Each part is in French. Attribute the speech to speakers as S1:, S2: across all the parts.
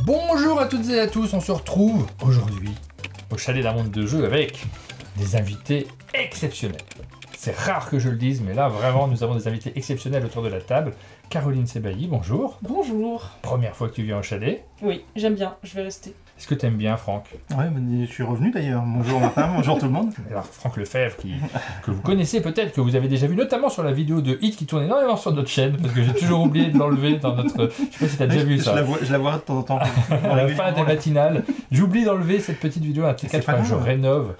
S1: Bonjour à toutes et à tous, on se retrouve aujourd'hui au chalet d'un monde de jeu avec des invités exceptionnels. C'est rare que je le dise, mais là vraiment nous avons des invités exceptionnels autour de la table. Caroline Sebailly, bonjour.
S2: Bonjour.
S1: Première fois que tu viens au chalet.
S2: Oui, j'aime bien, je vais rester.
S1: Est-ce que tu aimes bien Franck?
S3: Ouais, je suis revenu d'ailleurs. Bonjour Martin, bonjour tout le monde.
S1: Alors Franck Lefebvre, que vous connaissez peut-être, que vous avez déjà vu notamment sur la vidéo de Hit qui tourne énormément sur notre chaîne, parce que j'ai toujours oublié de l'enlever dans notre... Je sais pas si tu as déjà vu ça.
S3: Je la vois de temps en temps.
S1: À la fin des matinales, j'oublie d'enlever cette petite vidéo, un T4 quand je rénove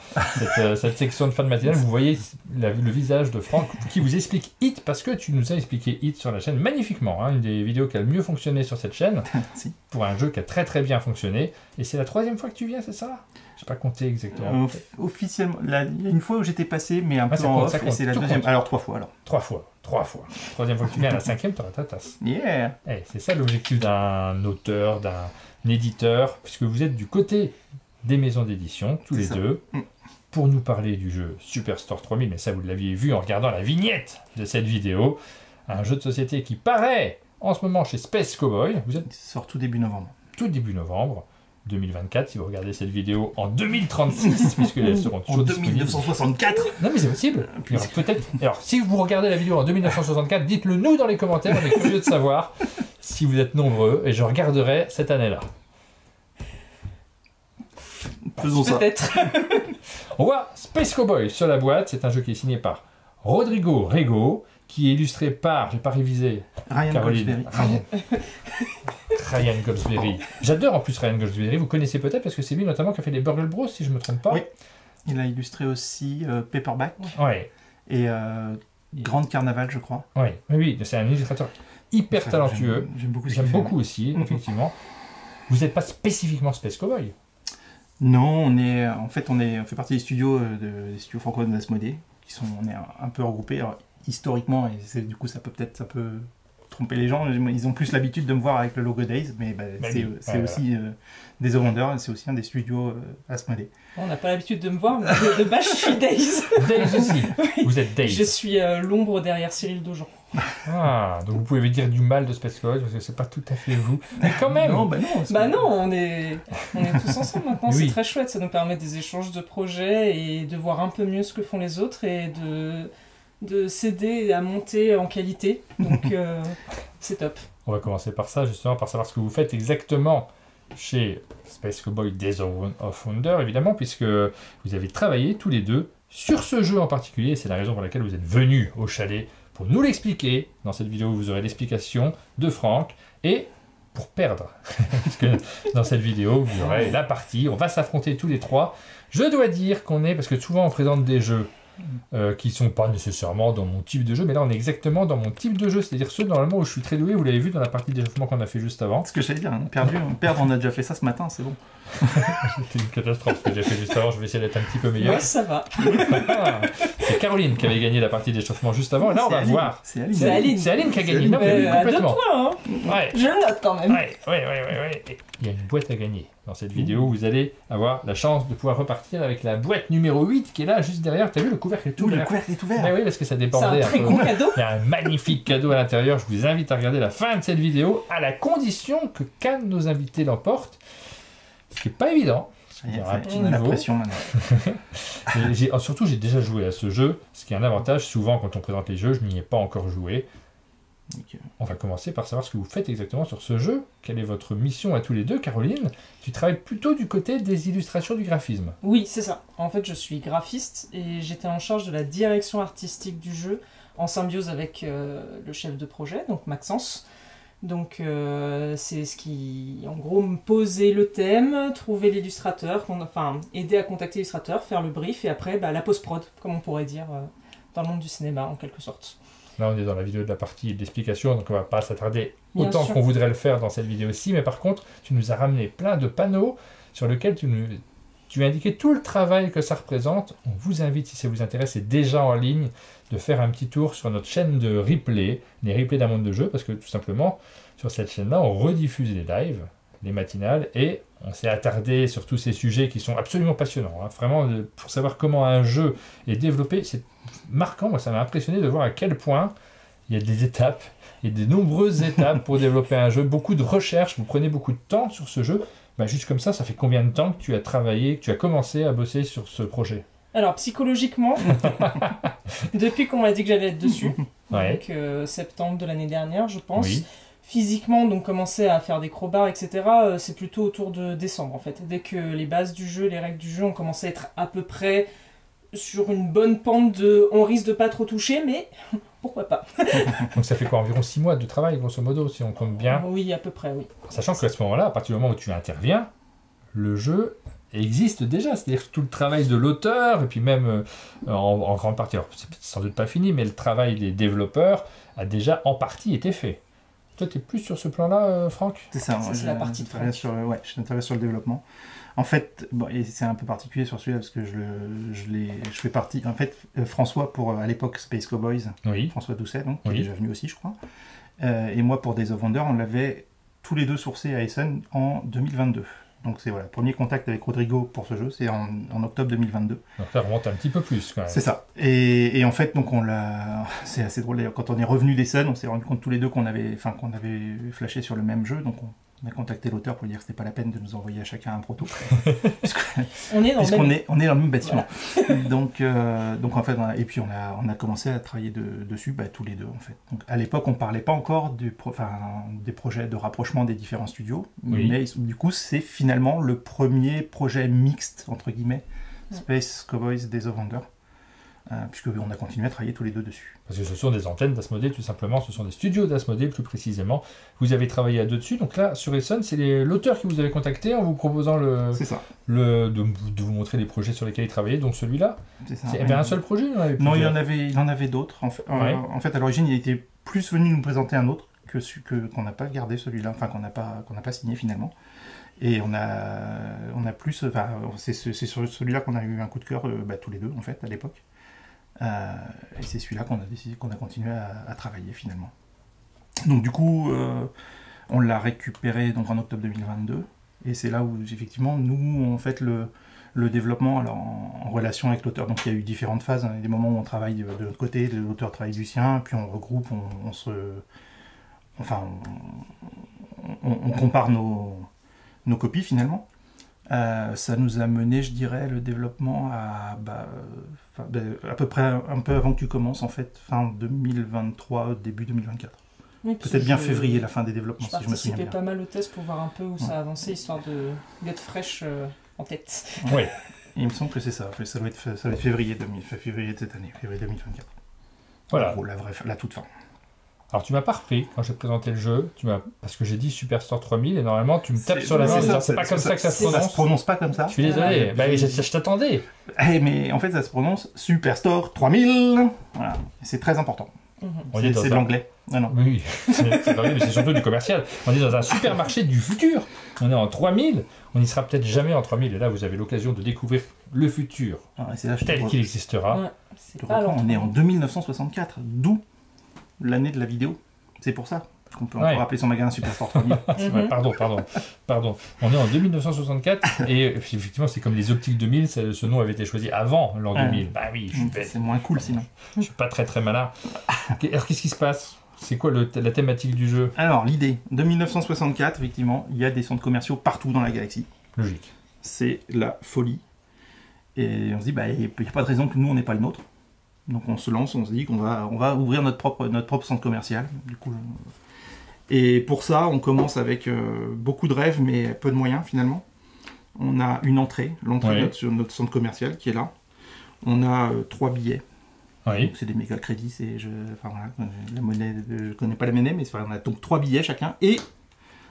S1: cette section de fin de matinale. Vous voyez le visage de Franck qui vous explique Hit, parce que tu nous as expliqué Hit sur la chaîne magnifiquement, hein, une des vidéos qui a le mieux fonctionné sur cette chaîne, pour un jeu qui a très très bien fonctionné. Et c'est la troisième fois que tu viens, c'est ça? Je n'ai pas compté exactement.
S3: Officiellement, il y a une fois où j'étais passé, mais un peu en off, et c'est la deuxième. Alors 3 fois alors.
S1: 3 fois. Troisième fois que tu viens, la cinquième, tu auras ta tasse.
S3: Yeah.
S1: Hey, c'est ça l'objectif d'un auteur, d'un éditeur, puisque vous êtes du côté des maisons d'édition, tous les deux, pour nous parler du jeu Superstore 3000, mais ça vous l'aviez vu en regardant la vignette de cette vidéo, un jeu de société qui paraît en ce moment chez Space Cowboy. Vous êtes...
S3: Il sort tout début novembre.
S1: Tout début novembre 2024, si vous regardez cette vidéo en 2036, puisque elles seront toujours disponibles.
S3: 1964.
S1: Non mais c'est possible. Peut-être. Alors si vous regardez la vidéo en 1964, dites-le nous dans les commentaires, on est curieux de savoir si vous êtes nombreux, et je regarderai cette année-là.
S3: Faisons ça.
S2: Peut-être.
S1: On voit Space Cowboy sur la boîte, c'est un jeu qui est signé par Rodrigo Rego, qui est illustré par, j'ai pas révisé,
S3: Ryan
S1: Caroline. Ryan Goldsberry. J'adore en plus Ryan Goldsberry, vous connaissez peut-être parce que c'est lui notamment qui a fait les Burgle Bros, si je me trompe pas.
S3: Oui, il a illustré aussi Paperback
S1: Ouais.
S3: et Grande Carnaval, je crois.
S1: Ouais. Oui, c'est un illustrateur hyper talentueux.
S3: J'aime beaucoup
S1: J'aime beaucoup aussi, effectivement. Vous n'êtes pas spécifiquement Space Cowboy?
S3: Non, on fait partie des studios francophones d'Asmodée, on est un peu regroupés. Alors, historiquement, et du coup ça peut tromper les gens, ils ont plus l'habitude de me voir avec le logo Days, mais c'est aussi des Overwonder, c'est aussi un des studios Asmodée.
S2: On n'a pas l'habitude de me voir, mais de base je suis Days.
S1: Days aussi.
S2: Oui.
S1: Vous êtes Days.
S2: Je suis l'ombre derrière Cyril Dojon.
S1: Ah, donc vous pouvez dire du mal de Space Cowboy parce que c'est pas tout à fait vous. Mais quand même.
S3: Non,
S2: on est tous ensemble maintenant, oui. C'est très chouette, ça nous permet des échanges de projets et de voir un peu mieux ce que font les autres et de s'aider à monter en qualité, donc c'est top.
S1: On va commencer par ça, justement, par savoir ce que vous faites exactement chez Space Cowboy Days of Wonder, évidemment, puisque vous avez travaillé tous les deux sur ce jeu en particulier, c'est la raison pour laquelle vous êtes venus au chalet pour nous l'expliquer. Dans cette vidéo, vous aurez l'explication de Franck, et pour perdre, parce que dans cette vidéo, vous aurez la partie, on va s'affronter tous les trois. Je dois dire parce que souvent on présente des jeux qui sont pas nécessairement dans mon type de jeu, mais là on est exactement dans mon type de jeu, c'est-à-dire ceux normalement où je suis très doué, vous l'avez vu dans la partie d'échauffement qu'on a fait juste avant.
S3: Ce que j'allais dire, perdre, on a déjà fait ça ce matin, c'est bon.
S1: C'était une catastrophe ce que j'ai fait juste avant, je vais essayer d'être un petit peu meilleur.
S2: Ouais, ça va.
S1: C'est Caroline qui avait gagné la partie d'échauffement juste avant, et là on va voir.
S2: C'est Aline.
S1: C'est Aline qui a gagné, non mais complètement.
S2: 2 points, hein.
S1: Ouais.
S2: Je le note quand même.
S1: Ouais. Et il y a une boîte à gagner. Dans cette vidéo, vous allez avoir la chance de pouvoir repartir avec la boîte numéro 8 qui est là, juste derrière. T'as vu, le couvercle est tout ouvert.
S3: Le couvercle est ouvert.
S1: Ben oui, parce que ça débordait.
S2: C'est un très gros cadeau.
S1: Il y a un magnifique cadeau à l'intérieur. Je vous invite à regarder la fin de cette vidéo, à la condition que qu'un de nos invités l'emporte. Ce qui n'est pas évident.
S3: Il y a un petit niveau. La pression maintenant.
S1: Surtout, j'ai déjà joué à ce jeu, ce qui est un avantage. Souvent, quand on présente les jeux, je n'y ai pas encore joué. On va commencer par savoir ce que vous faites exactement sur ce jeu. Quelle est votre mission à tous les deux? Caroline, tu travailles plutôt du côté des illustrations du graphisme.
S2: Oui, c'est ça. En fait, je suis graphiste et j'étais en charge de la direction artistique du jeu en symbiose avec le chef de projet, donc Maxence. Donc c'est ce qui, en gros, me posait le thème, trouver l'illustrateur, aider à contacter l'illustrateur, faire le brief et après la post-prod, comme on pourrait dire dans le monde du cinéma en quelque sorte.
S1: Là, on est dans la vidéo de la partie d'explication, donc on ne va pas s'attarder
S2: Bien
S1: autant
S2: sûr.
S1: qu'on voudrait le faire dans cette vidéo-ci, mais par contre, tu nous as ramené plein de panneaux sur lesquels tu as indiqué tout le travail que ça représente. On vous invite, si ça vous intéresse, c'est déjà en ligne, de faire un petit tour sur notre chaîne de replay, les replays d'un monde de jeu, parce que tout simplement, sur cette chaîne-là, on rediffuse les lives, les matinales, et on s'est attardé sur tous ces sujets qui sont absolument passionnants. Hein. Vraiment, pour savoir comment un jeu est développé, c'est marquant. Moi, ça m'a impressionné de voir à quel point il y a des étapes, et de nombreuses étapes pour développer un jeu, beaucoup de recherches, vous prenez beaucoup de temps sur ce jeu. Bah, juste comme ça fait combien de temps que tu as travaillé, que tu as commencé à bosser sur ce projet?
S2: Alors, psychologiquement, depuis qu'on m'a dit que j'allais être dessus,
S1: Ouais.
S2: donc septembre de l'année dernière, je pense.
S1: Oui.
S2: Physiquement, donc commencer à faire des crowbars, etc., c'est plutôt autour de décembre, en fait. Dès que les bases du jeu, les règles du jeu ont commencé à être à peu près sur une bonne pente de... On risque de pas trop toucher, mais pourquoi pas.
S1: Donc ça fait quoi, environ 6 mois de travail, grosso modo, si on compte bien.
S2: Oui, à peu près, oui.
S1: Sachant qu'à ce moment-là, à partir du moment où tu interviens, le jeu existe déjà. C'est-à-dire que tout le travail de l'auteur, et puis même en grande partie, alors c'est sans doute pas fini, mais le travail des développeurs a déjà en partie été fait. Toi, tu es plus sur ce plan-là, Franck?
S3: C'est ça,
S2: Ça, c'est la partie de Franck.
S3: Je m'intéresse sur le développement. En fait, bon, et c'est un peu particulier sur celui-là parce que je fais partie. En fait, François pour à l'époque Space Cowboys,
S1: Oui.
S3: François Doucet, donc, qui
S1: Oui.
S3: est déjà venu aussi, je crois. Et moi pour Days of Wonder, on l'avait tous les deux sourcé à Essen en 2022. Donc c'est voilà, premier contact avec Rodrigo pour ce jeu, c'est en octobre 2022.
S1: Donc ça remonte un petit peu plus quand même.
S3: C'est ça. Et en fait, donc c'est assez drôle d'ailleurs. Quand on est revenu d'Essen, on s'est rendu compte tous les deux qu'on avait flashé sur le même jeu. Donc on a contacté l'auteur pour lui dire que c'était pas la peine de nous envoyer à chacun un proto.
S2: On est dans le même...
S3: On est dans le même bâtiment. Donc en fait, et puis on a commencé à travailler dessus tous les deux en fait. Donc à l'époque, on parlait pas encore des projets de rapprochement des différents studios,
S1: Oui.
S3: mais du coup, c'est finalement le premier projet mixte entre guillemets, Space Cowboys Days of Wonder. Puisqu'on a continué à travailler tous les deux dessus.
S1: Parce que ce sont des antennes d'Asmodée, tout simplement, ce sont des studios d'Asmodée plus précisément. Vous avez travaillé à deux dessus, donc là, sur Essen, c'est l'auteur qui vous avait contacté en vous proposant
S3: C'est ça.
S1: de vous montrer les projets sur lesquels il travaillait, donc celui-là.
S3: C'est ça.
S1: Il y avait un seul projet, il y en avait
S3: Non, il
S1: plusieurs.
S3: en avait d'autres. En fait, à l'origine, il était plus venu nous présenter un autre qu'on n'a pas gardé celui-là, enfin qu'on n'a pas signé finalement. Et on a plus, c'est sur celui-là qu'on a eu un coup de cœur tous les deux en fait à l'époque. Et c'est celui-là qu'on a continué à travailler finalement. Donc du coup, on l'a récupéré donc en octobre 2022, et c'est là où effectivement nous on fait le développement alors en relation avec l'auteur. Donc il y a eu différentes phases, hein. Il y a des moments où on travaille de notre côté, l'auteur travaille du sien, puis on regroupe, on compare nos copies finalement. Ça nous a mené, je dirais, le développement à peu près un peu avant que tu commences, en fait, fin 2023, début 2024.
S2: Oui, parce
S3: Peut-être
S2: que
S3: bien février, la fin des développements,
S2: Je
S3: si je me souviens
S2: participais
S3: bien.
S2: pas mal au test pour voir un peu où ça avançait, histoire d'être fraîche en tête.
S1: Oui.
S3: Et il me semble que c'est ça. Ça doit être février de cette année, février 2024.
S1: Voilà.
S3: En gros, la toute fin.
S1: Alors tu m'as pas repris quand j'ai présenté le jeu, parce que j'ai dit Superstore 3000 et normalement tu me tapes
S3: C'est-
S1: sur la main en
S3: c'est
S1: disant
S3: ça,
S1: c'est pas comme ça que ça se
S3: Ça se
S1: prononce.
S3: prononce pas comme ça.
S1: Je suis désolé, je t'attendais.
S3: Mais en fait, ça se prononce Superstore 3000. Voilà. C'est très important.
S1: On est dans
S3: C'est de
S1: un-
S3: l'anglais. Ah non.
S1: Oui, c'est vrai, mais c'est surtout du commercial. On est dans un supermarché du futur. On est en 3000. On n'y sera peut-être jamais en 3000. Et là, vous avez l'occasion de découvrir le futur
S3: Ah, et c'est là, je te
S1: tel
S3: re-
S1: qu'il existera.
S2: Ouais, c'est
S3: te
S2: pas
S3: reprends,
S2: longtemps.
S3: on est en 2964, d'où l'année de la vidéo. C'est pour ça qu'on peut encore
S1: Ouais.
S3: appeler son magasin Superstore 3000.
S1: C'est vrai, pardon. On est en 1964 et effectivement, c'est comme les optiques 2000. Ce nom avait été choisi avant l'an 2000. Bah oui, je suis bête.
S3: C'est moins cool sinon.
S1: Je suis pas très malin. Alors, qu'est-ce qui se passe? C'est quoi la thématique du jeu?
S3: Alors, l'idée, de 1964, effectivement, il y a des centres commerciaux partout dans la galaxie.
S1: Logique.
S3: C'est la folie. Et on se dit, il n'y a pas de raison que nous, on n'ait pas le nôtre. Donc on se lance, on se dit qu'on va ouvrir notre propre centre commercial. Du coup, et pour ça, on commence avec beaucoup de rêves, mais peu de moyens finalement. On a une entrée, l'entrée de notre centre commercial qui est là. On a 3 billets.
S1: Oui.
S3: Donc, c'est des méga crédits, la monnaie, je connais pas la monnaie, mais on a donc 3 billets chacun et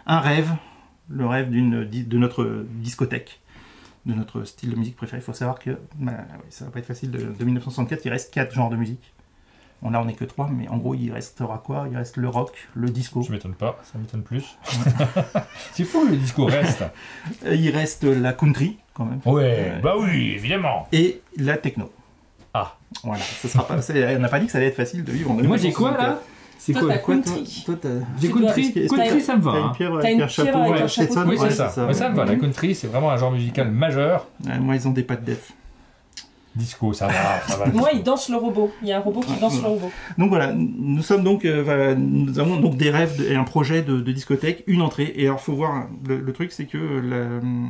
S3: un rêve, le rêve de notre discothèque, de notre style de musique préféré. Il faut savoir que ça va pas être facile. De 1964, il reste 4 genres de musique. Bon, là, on n'est que 3, mais en gros, il restera quoi? Il reste le rock, le disco.
S1: Je m'étonne pas, ça m'étonne plus. C'est fou, le disco reste.
S3: Il reste la country, quand même.
S1: Ouais, bah oui, évidemment.
S3: Et la techno.
S1: Ah.
S3: Voilà, ce sera pas, on n'a pas dit que ça allait être facile de vivre en
S1: Moi, j'ai quoi,
S3: 1964.
S1: là? C'est
S2: Toi,
S1: quoi
S2: t'as
S1: quoi,
S2: country.
S3: Toi,
S1: J'ai
S2: Tu dois-
S1: country.
S3: est-ce que
S1: Country, ça me va.
S3: T'as une
S1: hein.
S3: pierre
S2: T'as
S3: avec
S2: une
S3: un chapeau,
S2: pierre avec un
S3: Stetson,
S2: chapeau.
S1: Oui,
S3: ouais,
S1: c'est ça. Ouais, ça me va. La country, c'est vraiment un genre musical majeur.
S3: Ouais, moi, ils ont des pattes def.
S1: Disco, ça va.
S2: Moi, il danse le robot. Il y a un robot qui danse le robot.
S3: Donc voilà, nous sommes donc, nous avons donc des rêves et un projet de discothèque, une entrée. Et alors, faut voir, le truc, c'est que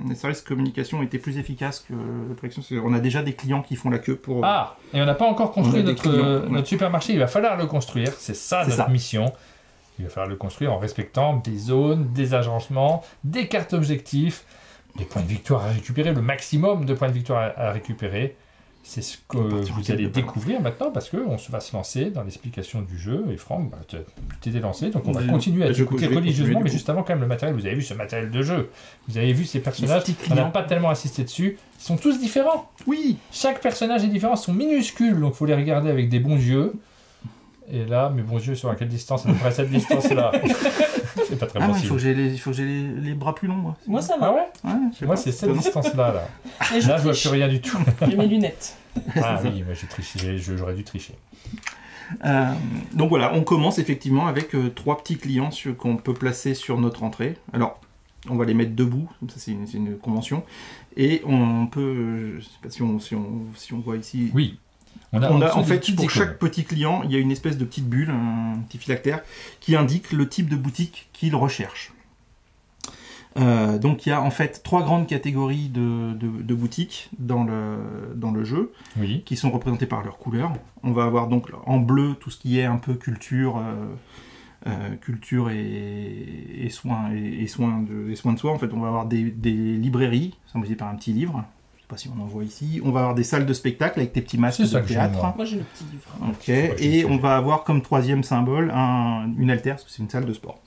S3: les services de communication étaient plus efficaces que la direction. On a déjà des clients qui font la queue pour.
S1: Ah, et on n'a pas encore construit
S3: On a des clients,
S1: notre supermarché. Il va falloir le construire. C'est ça notre mission. Il va falloir le construire en respectant des zones, des agencements, des cartes objectifs, des points de victoire à récupérer, le maximum de points de victoire à récupérer. C'est ce que vous allez découvrir maintenant parce qu'on va se lancer dans l'explication du jeu. Et Franck, tu t'étais lancé, donc on va continuer à t'écouter religieusement. Mais juste avant, quand même, le matériel, vous avez vu ce matériel de jeu. Vous avez vu ces personnages, on n'a pas tellement insisté dessus. Ils sont tous différents.
S3: Oui.
S1: Chaque personnage est différent, ils sont minuscules, donc il faut les regarder avec des bons yeux. Et là, mes bons yeux sont à quelle distance? À peu près cette distance-là. C'est pas très possible.
S3: Il faut que j'ai les bras plus longs, moi.
S2: Moi, ça va.
S1: Ah ouais, moi, c'est cette distance-là. Là,
S2: Et je
S1: je vois
S2: triche.
S1: plus rien du tout.
S2: J'ai mes lunettes.
S1: Ah oui, moi j'ai triché, j'aurais dû tricher.
S3: Donc voilà, on commence effectivement avec 3 petits clients qu'on peut placer sur notre entrée. Alors, on va les mettre debout, comme ça c'est une convention. Et on peut, je sais pas si on voit ici.
S1: Oui.
S3: On a en fait, pour chaque petit client, il y a une espèce de petite bulle, un petit phylactère, qui indique le type de boutique qu'il recherche. Donc il y a en fait 3 grandes catégories de boutiques dans le jeu,
S1: oui,
S3: qui sont représentées par leurs couleurs. On va avoir donc en bleu tout ce qui est un peu culture et soins de soi. En fait, on va avoir des librairies, symbolisées par un petit livre. Je sais pas si on en voit ici. On va avoir des salles de spectacle avec des petits masques de théâtre.
S2: Moi j'ai le petit livre.
S3: Ok. Et on va avoir comme 3e symbole une altère, parce que c'est une salle de sport.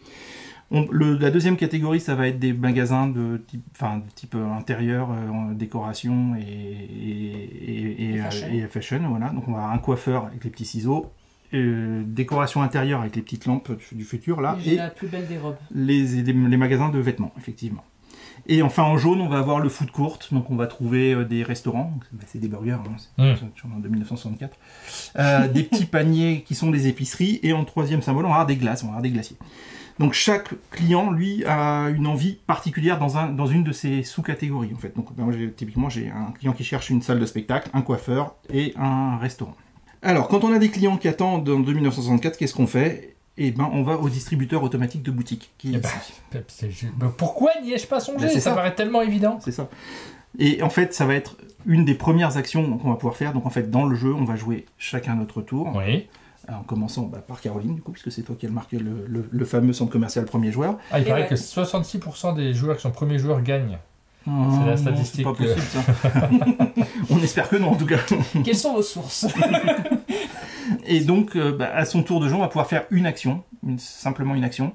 S3: La deuxième catégorie, ça va être des magasins de type intérieur, décoration et fashion. Voilà. Donc on va avoir un coiffeur avec les petits ciseaux, décoration intérieure avec les petites lampes du futur là,
S2: et la plus belle des robes.
S3: Les magasins de vêtements, effectivement. Et enfin en jaune, on va avoir le food court, donc on va trouver des restaurants, c'est des burgers, toujours en 1964, des petits paniers qui sont des épiceries, et en 3e symbole, on va avoir des glaces, on va avoir des glaciers. Donc chaque client, lui, a une envie particulière dans une de ces sous-catégories, en fait. Donc moi, typiquement, j'ai un client qui cherche une salle de spectacle, un coiffeur et un restaurant. Alors, quand on a des clients qui attendent dans 1964, qu'est-ce qu'on fait ? Eh ben, on va au distributeur automatique de boutique.
S1: Pourquoi n'y ai-je pas songé ? Ça paraît tellement évident.
S3: C'est ça. Et en fait, ça va être une des premières actions qu'on va pouvoir faire. Donc en fait, dans le jeu, on va jouer chacun notre tour.
S1: Oui.
S3: En commençant par Caroline, du coup, puisque c'est toi qui as marqué le fameux centre commercial premier joueur.
S1: Ah, il paraît que 66% des joueurs qui sont premiers joueurs gagnent. C'est la statistique.
S3: C'est pas possible, ça. On espère que non, en tout cas.
S2: Quelles sont vos sources ?
S3: Et donc, à son tour de jeu, on va pouvoir faire une action, simplement une action,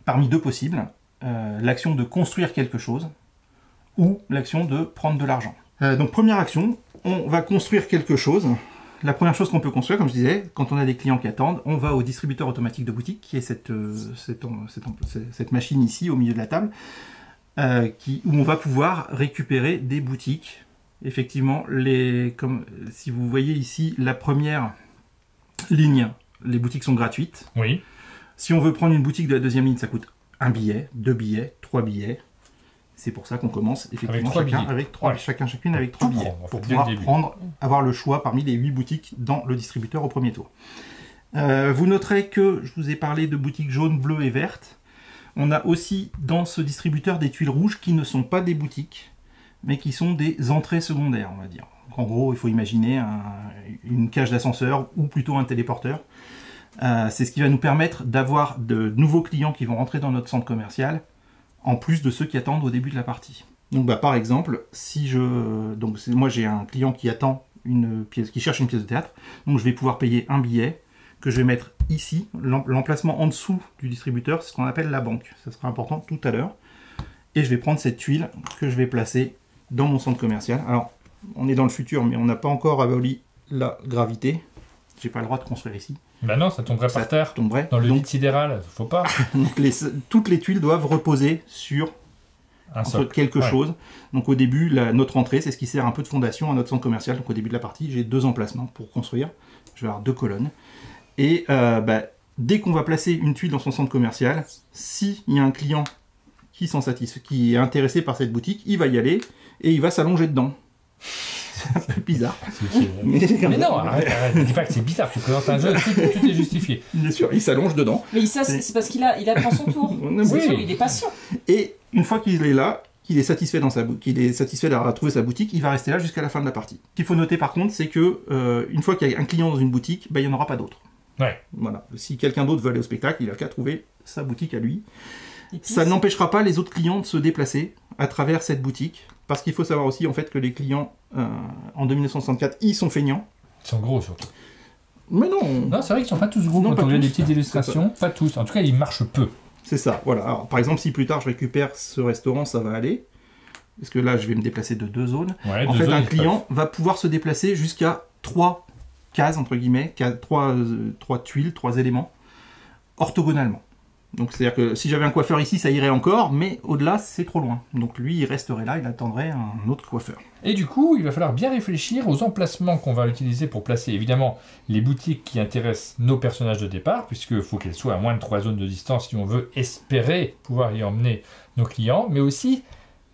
S3: parmi 2 possibles. L'action de construire quelque chose ou l'action de prendre de l'argent. Donc, première action, on va construire quelque chose. La première chose qu'on peut construire, comme je disais, quand on a des clients qui attendent, on va au distributeur automatique de boutique, qui est cette machine ici, au milieu de la table, où on va pouvoir récupérer des boutiques. Effectivement, comme si vous voyez ici, la première ligne, les boutiques sont gratuites.
S1: Oui.
S3: Si on veut prendre une boutique de la 2e ligne, ça coûte 1 billet, 2 billets, 3 billets. C'est pour ça qu'on commence effectivement chacune avec 3 billets. Pour pouvoir avoir le choix parmi les 8 boutiques dans le distributeur au premier tour. Vous noterez que je vous ai parlé de boutiques jaunes, bleues et vertes. On a aussi dans ce distributeur des tuiles rouges qui ne sont pas des boutiques, mais qui sont des entrées secondaires, on va dire. Donc, en gros, il faut imaginer une cage d'ascenseur ou plutôt un téléporteur. C'est ce qui va nous permettre d'avoir de nouveaux clients qui vont rentrer dans notre centre commercial, en plus de ceux qui attendent au début de la partie. Donc par exemple, moi j'ai un client qui attend qui cherche une pièce de théâtre, donc je vais pouvoir payer un billet que je vais mettre ici, l'emplacement en dessous du distributeur, c'est ce qu'on appelle la banque. Ça sera important tout à l'heure. Et je vais prendre cette tuile que je vais placer dans mon centre commercial. Alors, on est dans le futur, mais on n'a pas encore aboli la gravité. J'ai pas le droit de construire ici.
S1: Ben non, ça tomberait par terre.
S3: Tomberait.
S1: Dans le vide sidéral, faut pas.
S3: Donc toutes les tuiles doivent reposer sur quelque chose. Donc au début, notre entrée, c'est ce qui sert un peu de fondation à notre centre commercial. Donc au début de la partie, j'ai 2 emplacements pour construire. Je vais avoir 2 colonnes. Et dès qu'on va placer une tuile dans son centre commercial, s'il y a un client qui est intéressé par cette boutique, il va y aller et il va s'allonger dedans. c'est un peu bizarre.
S1: Mais non, arrête, ne dis pas que c'est bizarre, tu présentes un jeu, tout est justifié.
S3: Bien sûr, il s'allonge dedans.
S2: Mais ça, c'est parce qu'il attend son tour.
S3: Oui.
S2: Sûr, il est patient.
S3: Et une fois qu'il est là, qu'il est satisfait d'avoir trouvé sa boutique, il va rester là jusqu'à la fin de la partie. Ce qu'il faut noter par contre, c'est que une fois qu'il y a un client dans une boutique, il n'y en aura pas d'autres.
S1: Ouais.
S3: Voilà. Si quelqu'un d'autre veut aller au spectacle, il n'a qu'à trouver sa boutique à lui. Ça n'empêchera pas les autres clients de se déplacer à travers cette boutique, parce qu'il faut savoir aussi en fait que les clients en 1964, ils sont feignants.
S1: Ils sont gros surtout.
S3: Mais non.
S1: Non, c'est vrai qu'ils sont pas tous gros. Quand on regarde des petites illustrations, pas tous. En tout cas, ils marchent peu.
S3: C'est ça. Voilà. Alors, par exemple, si plus tard je récupère ce restaurant, ça va aller. Parce que là, je vais me déplacer de 2 zones.
S1: Ouais,
S3: en fait, un client va pouvoir se déplacer jusqu'à 3 cases entre guillemets, 3 tuiles, 3 éléments orthogonalement. Donc c'est-à-dire que si j'avais un coiffeur ici, ça irait encore, mais au-delà, c'est trop loin. Donc lui, il resterait là, il attendrait un autre coiffeur.
S1: Et du coup, il va falloir bien réfléchir aux emplacements qu'on va utiliser pour placer, évidemment, les boutiques qui intéressent nos personnages de départ, puisqu'il faut qu'elles soient à moins de 3 zones de distance si on veut espérer pouvoir y emmener nos clients, mais aussi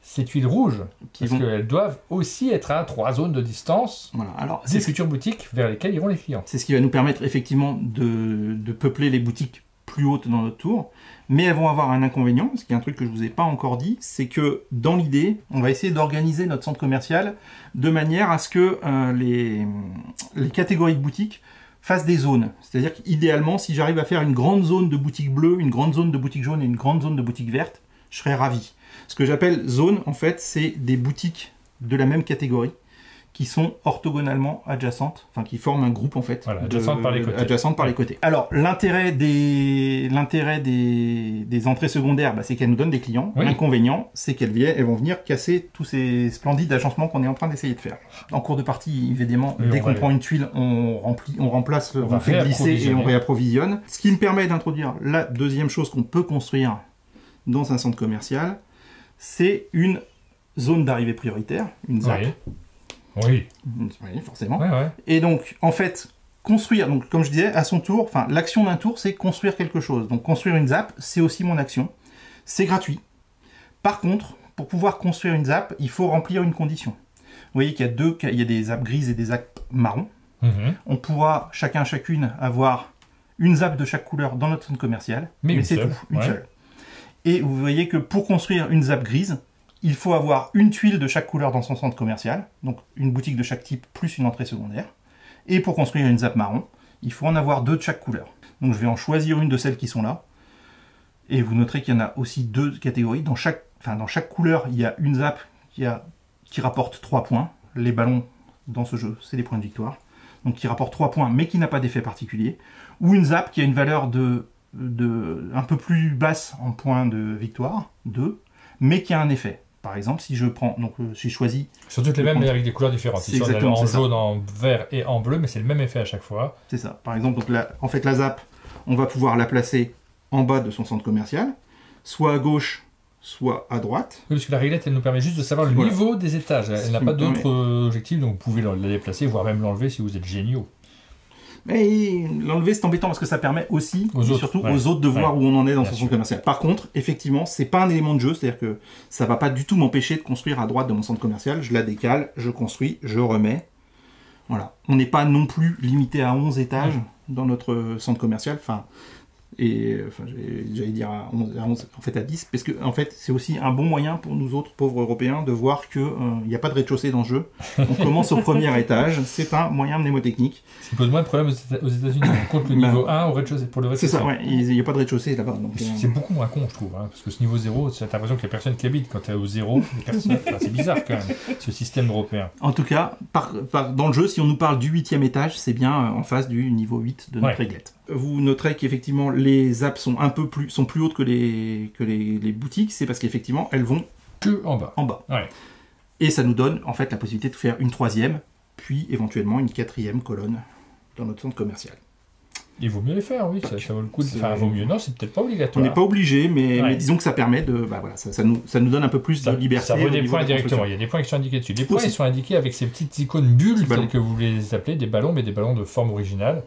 S1: ces tuiles rouges, parce qu'elles doivent aussi être à 3 zones de distance des futures boutiques vers lesquelles iront les clients.
S3: C'est ce qui va nous permettre effectivement de peupler les boutiques plus hautes dans notre tour, mais elles vont avoir un inconvénient, parce qu'il y a un truc que je ne vous ai pas encore dit, c'est que dans l'idée, on va essayer d'organiser notre centre commercial de manière à ce que les catégories de boutiques fassent des zones. C'est-à-dire qu'idéalement, si j'arrive à faire une grande zone de boutique bleue, une grande zone de boutique jaune et une grande zone de boutique verte, je serais ravi. Ce que j'appelle zone, en fait, c'est des boutiques de la même catégorie qui sont orthogonalement adjacentes, enfin qui forment un groupe en fait.
S1: Voilà, adjacentes par les côtés.
S3: Adjacentes par les côtés. Alors, l'intérêt des entrées secondaires, c'est qu'elles nous donnent des clients. Oui. L'inconvénient, c'est qu'elles vont venir casser tous ces splendides agencements qu'on est en train d'essayer de faire. En cours de partie, évidemment, dès qu'on prend une tuile, on remplace, on fait glisser et on réapprovisionne. Ce qui me permet d'introduire la deuxième chose qu'on peut construire dans un centre commercial, c'est une zone d'arrivée prioritaire, une ZAP.
S1: Oui.
S3: Oui, forcément.
S1: Ouais.
S3: Et donc, en fait, construire, donc comme je disais, à son tour, enfin, l'action d'un tour, c'est construire quelque chose. Donc, construire une ZAP, c'est aussi mon action. C'est gratuit. Par contre, pour pouvoir construire une ZAP, il faut remplir une condition. Vous voyez qu'il y a des ZAP grises et des ZAP marrons. On pourra, chacune, avoir une ZAP de chaque couleur dans notre centre commercial. Mais c'est tout, une seule. Et vous voyez que pour construire une ZAP grise, il faut avoir une tuile de chaque couleur dans son centre commercial, donc une boutique de chaque type plus une entrée secondaire. Et pour construire une ZAP marron, il faut en avoir 2 de chaque couleur. Donc je vais en choisir une de celles qui sont là. Et vous noterez qu'il y en a aussi 2 catégories. Dans chaque couleur, il y a une ZAP qui rapporte 3 points. Les ballons dans ce jeu, c'est des points de victoire. Donc qui rapporte 3 points, mais qui n'a pas d'effet particulier. Ou une ZAP qui a une valeur un peu plus basse en points de victoire, 2, mais qui a un effet. Par exemple, si je prends, donc si je choisis...
S1: Sur toutes les mêmes, mais avec des couleurs différentes.
S3: C'est exactement
S1: en jaune, en vert et en bleu, mais c'est le même effet à chaque fois.
S3: C'est ça. Par exemple, donc en fait, la ZAP, on va pouvoir la placer en bas de son centre commercial, soit à gauche, soit à droite.
S1: Oui, parce que la réglette, elle nous permet juste de savoir le niveau des étages. Elle n'a pas d'autres objectifs, donc vous pouvez la déplacer, voire même l'enlever si vous êtes géniaux.
S3: Mais l'enlever, c'est embêtant parce que ça permet aussi, aux autres de voir où on en est dans son centre commercial. Par contre, effectivement, c'est pas un élément de jeu, c'est-à-dire que ça va pas du tout m'empêcher de construire à droite de mon centre commercial. Je la décale, je construis, je remets. Voilà. On n'est pas non plus limité à 11 étages dans notre centre commercial. J'allais dire à 11, en fait à 10, parce que en fait, c'est aussi un bon moyen pour nous autres pauvres Européens de voir qu'il n'y a pas de rez-de-chaussée dans le jeu. On commence au premier étage, c'est un moyen mnémotechnique.
S1: Ce qui pose moins de problèmes aux États-Unis. On compte le niveau 1 au rez-de-chaussée, pour le rez-de-chaussée.
S3: C'est ça, il n'y a pas de rez-de-chaussée là-bas.
S1: C'est beaucoup moins con, je trouve, parce que ce niveau 0, tu as l'impression qu'il n'y a personne qui habite. Quand tu es au 0, c'est bizarre quand même, ce système européen.
S3: En tout cas, dans le jeu, si on nous parle du 8e étage, c'est bien en face du niveau 8 de notre réglette. Vous noterez qu'effectivement les ZAP sont plus hautes que les boutiques, c'est parce qu'effectivement elles vont
S1: que en bas. Ouais.
S3: Et ça nous donne en fait la possibilité de faire une 3e, puis éventuellement une 4e colonne dans notre centre commercial.
S1: Il vaut mieux les faire, oui, ça vaut le coup. Enfin, vaut mieux. Non, c'est peut-être pas obligatoire.
S3: On n'est pas obligé, mais disons que ça permet de, ça nous donne un peu plus de liberté.
S1: Ça vaut des points directement. Il y a des points qui sont indiqués dessus. Les points ils sont indiqués avec ces petites icônes bulles, telles que vous les appelez, des ballons, mais des ballons de forme originale.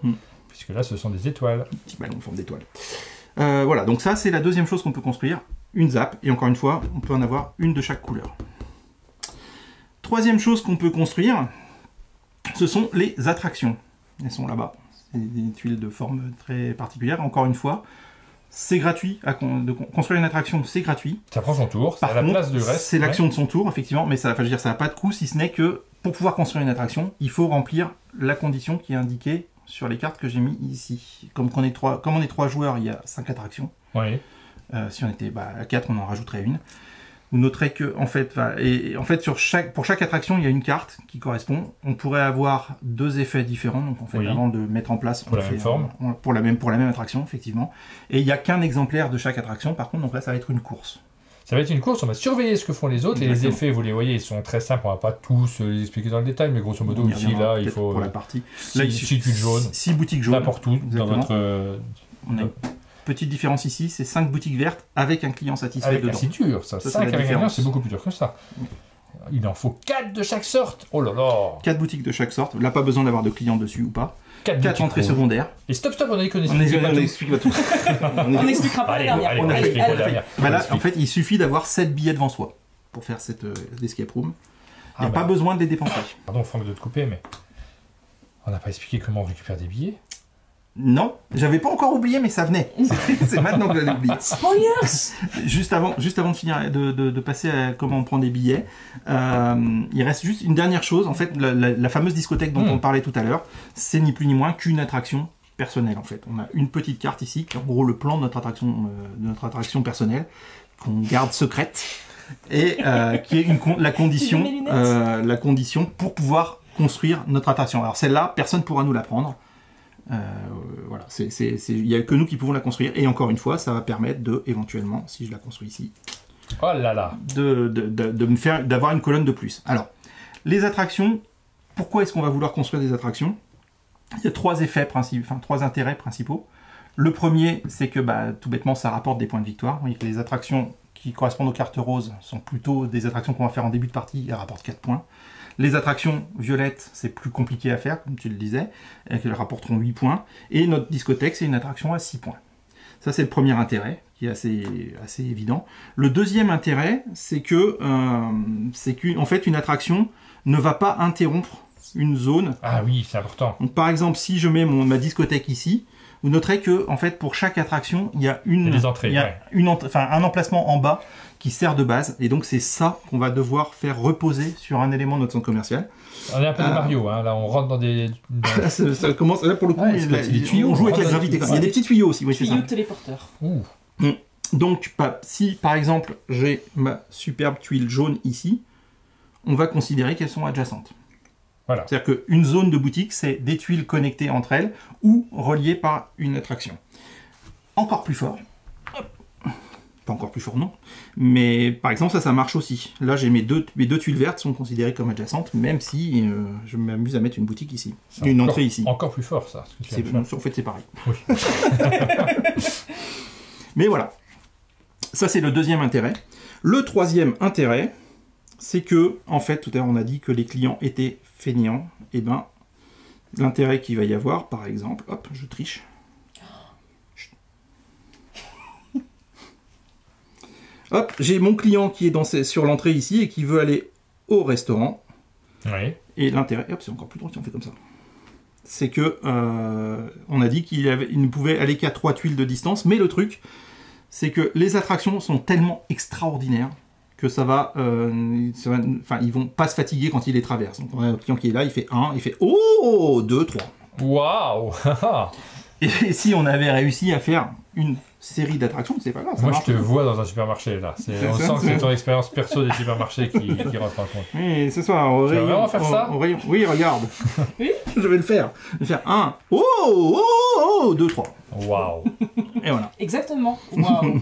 S1: Puisque là, ce sont des étoiles.
S3: Petit ballon en forme d'étoile. Voilà, donc ça, c'est la deuxième chose qu'on peut construire. Une ZAP, et encore une fois, on peut en avoir une de chaque couleur. Troisième chose qu'on peut construire, ce sont les attractions. Elles sont là-bas. C'est des tuiles de forme très particulière. Encore une fois, c'est gratuit. De construire une attraction, c'est gratuit.
S1: Ça prend son tour, c'est
S3: Par
S1: à la
S3: contre,
S1: place du reste.
S3: c'est l'action de son tour, effectivement, mais ça, enfin, je veux dire, ça n'a pas de coût, si ce n'est que pour pouvoir construire une attraction, il faut remplir la condition qui est indiquée sur les cartes que j'ai mis ici. Comme on est 3 joueurs, il y a 5 attractions.
S1: Oui.
S3: Si on était à 4, on en rajouterait une. Vous noterez que, en fait, pour chaque attraction, il y a une carte qui correspond. On pourrait avoir 2 effets différents. Donc, en fait,
S1: Oui.
S3: avant de mettre en place,
S1: Pour la même forme.
S3: pour la même attraction, effectivement. Et il n'y a qu'un exemplaire de chaque attraction. Par contre, donc là, ça va être une course.
S1: Ça va être une course, on va surveiller ce que font les autres, et les
S3: Exactement.
S1: effets, vous les voyez, ils sont très simples, on va pas tous les expliquer dans le détail, mais grosso modo,
S3: On y
S1: ici,
S3: reviendra
S1: là, il
S3: peut-être
S1: faut
S3: pour la partie.
S1: 6 tuiles jaunes,
S3: 6 boutiques jaunes.
S1: n'importe où, dans
S3: Exactement.
S1: votre...
S3: On a une petite différence ici, c'est 5 boutiques vertes avec un client satisfait
S1: Avec
S3: dedans.
S1: c'est dur, ça.
S3: Ça, c'est
S1: 5
S3: la
S1: avec un client,
S3: différence.
S1: c'est beaucoup plus dur que ça. Il en faut 4 de chaque sorte. Oh là là.
S3: 4 boutiques de chaque sorte. Là, pas besoin d'avoir de clients dessus ou pas. 4 entrées
S1: secondes.
S3: secondaires.
S1: Et stop, on a dit qu'on
S3: On
S1: expliquait pas tout.
S3: explique pas tout.
S2: On n'expliquera pas
S1: Allez,
S2: la dernière.
S1: allez,
S3: on
S1: on
S3: a
S1: explique
S3: fait-
S1: la dernière.
S3: Bah là,
S1: On
S3: en
S1: explique.
S3: fait, il suffit d'avoir 7 billets devant soi pour faire cette escape room. Il n'y a
S1: Ah,
S3: pas
S1: bah.
S3: besoin de les dépenser.
S1: Pardon, Franck, de te couper, mais on n'a pas expliqué comment on récupère des billets.
S3: Non, j'avais pas encore oublié, mais ça venait. C'est maintenant que je l'ai oublié.
S2: Spoilers.
S3: Juste avant de finir, de passer à comment on prend des billets, il reste juste une dernière chose. En fait, la fameuse discothèque dont on parlait tout à l'heure, c'est ni plus ni moins qu'une attraction personnelle. En fait, on a une petite carte ici, qui est en gros le plan de notre attraction personnelle, qu'on garde secrète, et qui est la condition,
S2: J'ai mes
S3: la condition pour pouvoir construire notre attraction. Alors celle-là, personne ne pourra nous la prendre. Voilà, il n'y a que nous qui pouvons la construire, et encore une fois, ça va permettre de, éventuellement, si je la construis ici,
S1: Oh là là.
S3: d'avoir une colonne de plus. Alors, les attractions, pourquoi est-ce qu'on va vouloir construire des attractions? Il y a 3 intérêts principaux. Le premier, c'est que tout bêtement, ça rapporte des points de victoire. Vous voyez que les attractions qui correspondent aux cartes roses sont plutôt des attractions qu'on va faire en début de partie, elles rapportent 4 points. Les attractions violettes, c'est plus compliqué à faire, comme tu le disais, et elles rapporteront 8 points. Et notre discothèque, c'est une attraction à 6 points. Ça, c'est le premier intérêt, qui est assez évident. Le deuxième intérêt, c'est qu'en fait, une attraction ne va pas interrompre une zone.
S1: Ah oui, c'est important.
S3: Donc, par exemple, si je mets ma discothèque ici, vous noterez que, en fait, pour chaque attraction, il y a
S1: Il y a des entrées,
S3: un emplacement en bas qui sert de base. Et donc, c'est ça qu'on va devoir faire reposer sur un élément de notre centre commercial.
S1: On est un peu des Mario, hein. Là on rentre dans des...
S3: Là, ça commence, là, pour le coup,
S1: Ouais, c'est des tuyaux,
S3: on joue avec
S1: on
S3: la
S1: rentre dans
S3: gravité.
S1: des
S3: Il y a des petits tuyaux aussi, oui, c'est ça.
S2: Tuyau téléporteur.
S1: Ouh.
S3: Donc, si par exemple j'ai ma superbe tuile jaune ici, on va considérer qu'elles sont adjacentes.
S1: Voilà.
S3: C'est-à-dire qu'une zone de boutique, c'est des tuiles connectées entre elles ou reliées par une attraction. Encore plus fort. Pas encore plus fort, non. Mais par exemple, ça marche aussi. Là, j'ai mes deux tuiles vertes sont considérées comme adjacentes, même si je m'amuse à mettre une boutique ici.
S1: C'est
S3: Une
S1: encore-
S3: entrée ici.
S1: Encore plus fort, ça. Ce que tu viens de faire.
S3: En fait, c'est pareil.
S1: Oui.
S3: Mais voilà. Ça, c'est le deuxième intérêt. Le troisième intérêt, c'est que, en fait, tout à l'heure, on a dit que les clients étaient fainéants. Et ben, l'intérêt qu'il va y avoir, par exemple, hop, je triche. Chut. Hop, j'ai mon client qui est sur l'entrée ici et qui veut aller au restaurant.
S1: Oui.
S3: Et l'intérêt, hop, c'est encore plus drôle si on fait comme ça. C'est que, on a dit qu'il ne pouvait aller qu'à 3 tuiles de distance, mais le truc, c'est que les attractions sont tellement extraordinaires que ils vont pas se fatiguer quand ils les traversent. Donc on a un client qui est là, il fait 1, il fait oh 2, 3.
S1: Waouh.
S3: Et si on avait réussi à faire une série d'attractions, c'est pas grave. Ça
S1: Moi, je
S3: marche.
S1: te vois dans un supermarché, là. On
S3: ça,
S1: sent que
S3: c'est-
S1: c'est ton expérience perso des supermarchés qui rentre en compte.
S3: Oui, ce soir, au
S1: Tu vas
S3: rayon.
S1: vraiment faire ça
S3: au rayon. Oui, regarde.
S2: Oui.
S3: Je vais le faire. Je vais faire 1, oh 2, 3.
S1: Waouh.
S3: Et voilà.
S2: Exactement. Waouh.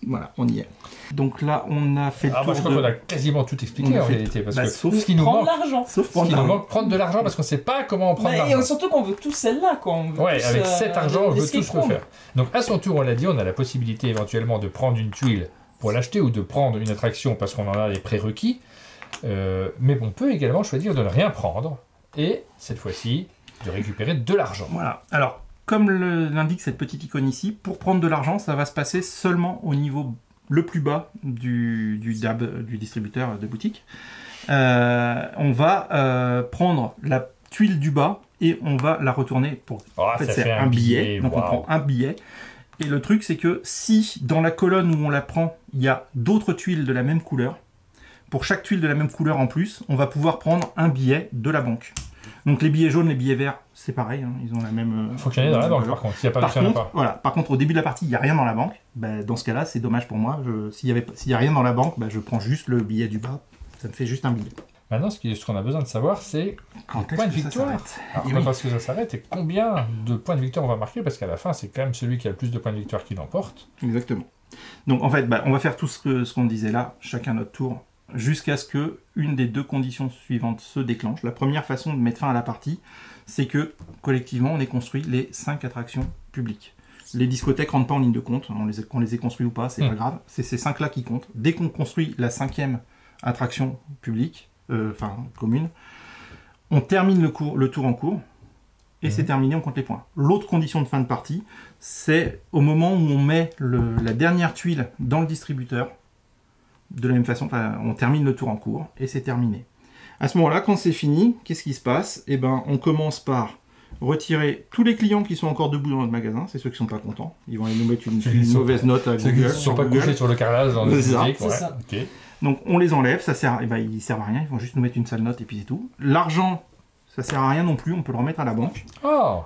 S3: Voilà, on y est. Donc là, on a fait le
S1: Ah, moi, je
S3: tour
S1: crois qu'on
S3: de...
S1: a quasiment tout expliqué,
S3: On a
S1: en
S3: fait-
S1: réalité. Parce
S3: bah,
S1: que
S3: sauf
S1: ce qui nous
S2: Prendre
S1: manque,
S2: l'argent.
S3: Sauf
S1: ce
S3: prendre
S1: qui nous
S3: l'argent.
S1: manque, prendre de l'argent parce qu'on ne sait pas comment prendre
S2: Mais,
S1: l'argent.
S2: et surtout qu'on veut tous celle-là, quoi. On veut
S1: Ouais,
S2: tous,
S1: avec cet argent, on veut
S2: l'escape
S1: tous le
S2: room.
S1: faire. Donc, à son tour, on l'a dit, on a la possibilité éventuellement de prendre une tuile pour l'acheter ou de prendre une attraction parce qu'on en a les prérequis. Mais on peut également choisir de ne rien prendre et, cette fois-ci, de récupérer de l'argent.
S3: Voilà. Alors, comme l'indique cette petite icône ici, pour prendre de l'argent, ça va se passer seulement au niveau le plus bas du DAB, du distributeur de boutique. On va prendre tuile du bas et on va la retourner pour...
S1: Oh,
S3: en fait,
S1: ça
S3: c'est
S1: fait
S3: un billet. Donc on
S1: waouh.
S3: prend un billet. Et le truc, c'est que si dans la colonne où on la prend, il y a d'autres tuiles de la même couleur, pour chaque tuile de la même couleur en plus, on va pouvoir prendre un billet de la banque. Donc les billets jaunes, les billets verts, c'est pareil, hein, ils ont la même...
S1: Faut qu'il y en ait dans la banque, par contre. S'il n'y a pas
S3: Par
S1: il y en a
S3: contre,
S1: pas.
S3: voilà, par contre, au début de la partie, il n'y a rien dans la banque. Ben, dans ce cas-là, c'est dommage pour moi. S'il n'y a rien dans la banque, ben, je prends juste le billet du bas. Ça me fait juste un billet.
S1: Maintenant, ce qu'on a besoin de savoir, c'est
S3: Quand
S1: les points de victoire. Alors,
S3: Et
S1: pas
S3: oui.
S1: parce que ça s'arrête, et combien de points de victoire on va marquer, parce qu'à la fin, c'est quand même celui qui a le plus de points de victoire qui l'emporte.
S3: Exactement. Donc en fait, ben, on va faire tout ce qu'on disait là, chacun notre tour, jusqu'à ce que une des deux conditions suivantes se déclenche. La première façon de mettre fin à la partie, c'est que collectivement, on ait construit les 5 attractions publiques. Les discothèques rentrent pas en ligne de compte, qu'on les ait construits ou pas, c'est pas grave. C'est ces 5 là qui comptent. Dès qu'on construit la 5e attraction publique, commune, on termine le tour en cours et c'est terminé, on compte les points. L'autre condition de fin de partie, c'est au moment où on met la dernière tuile dans le distributeur. De la même façon, on termine le tour en cours et c'est terminé. À ce moment-là, quand c'est fini, qu'est-ce qui se passe? Eh ben, on commence par retirer tous les clients qui sont encore debout dans notre magasin, c'est ceux qui sont pas contents. Ils vont aller nous mettre une mauvaise note à
S1: Ceux qui
S3: Google.
S1: ne sont
S3: sur
S1: pas
S3: Google.
S1: couchés sur le carrelage dans le
S3: C'est ça.
S1: physique.
S2: C'est ça.
S1: Ok.
S3: Donc on les enlève, ça sert, ils servent à rien, ils vont juste nous mettre une sale note et puis c'est tout. L'argent, ça sert à rien non plus, on peut le remettre à la banque.
S1: Oh,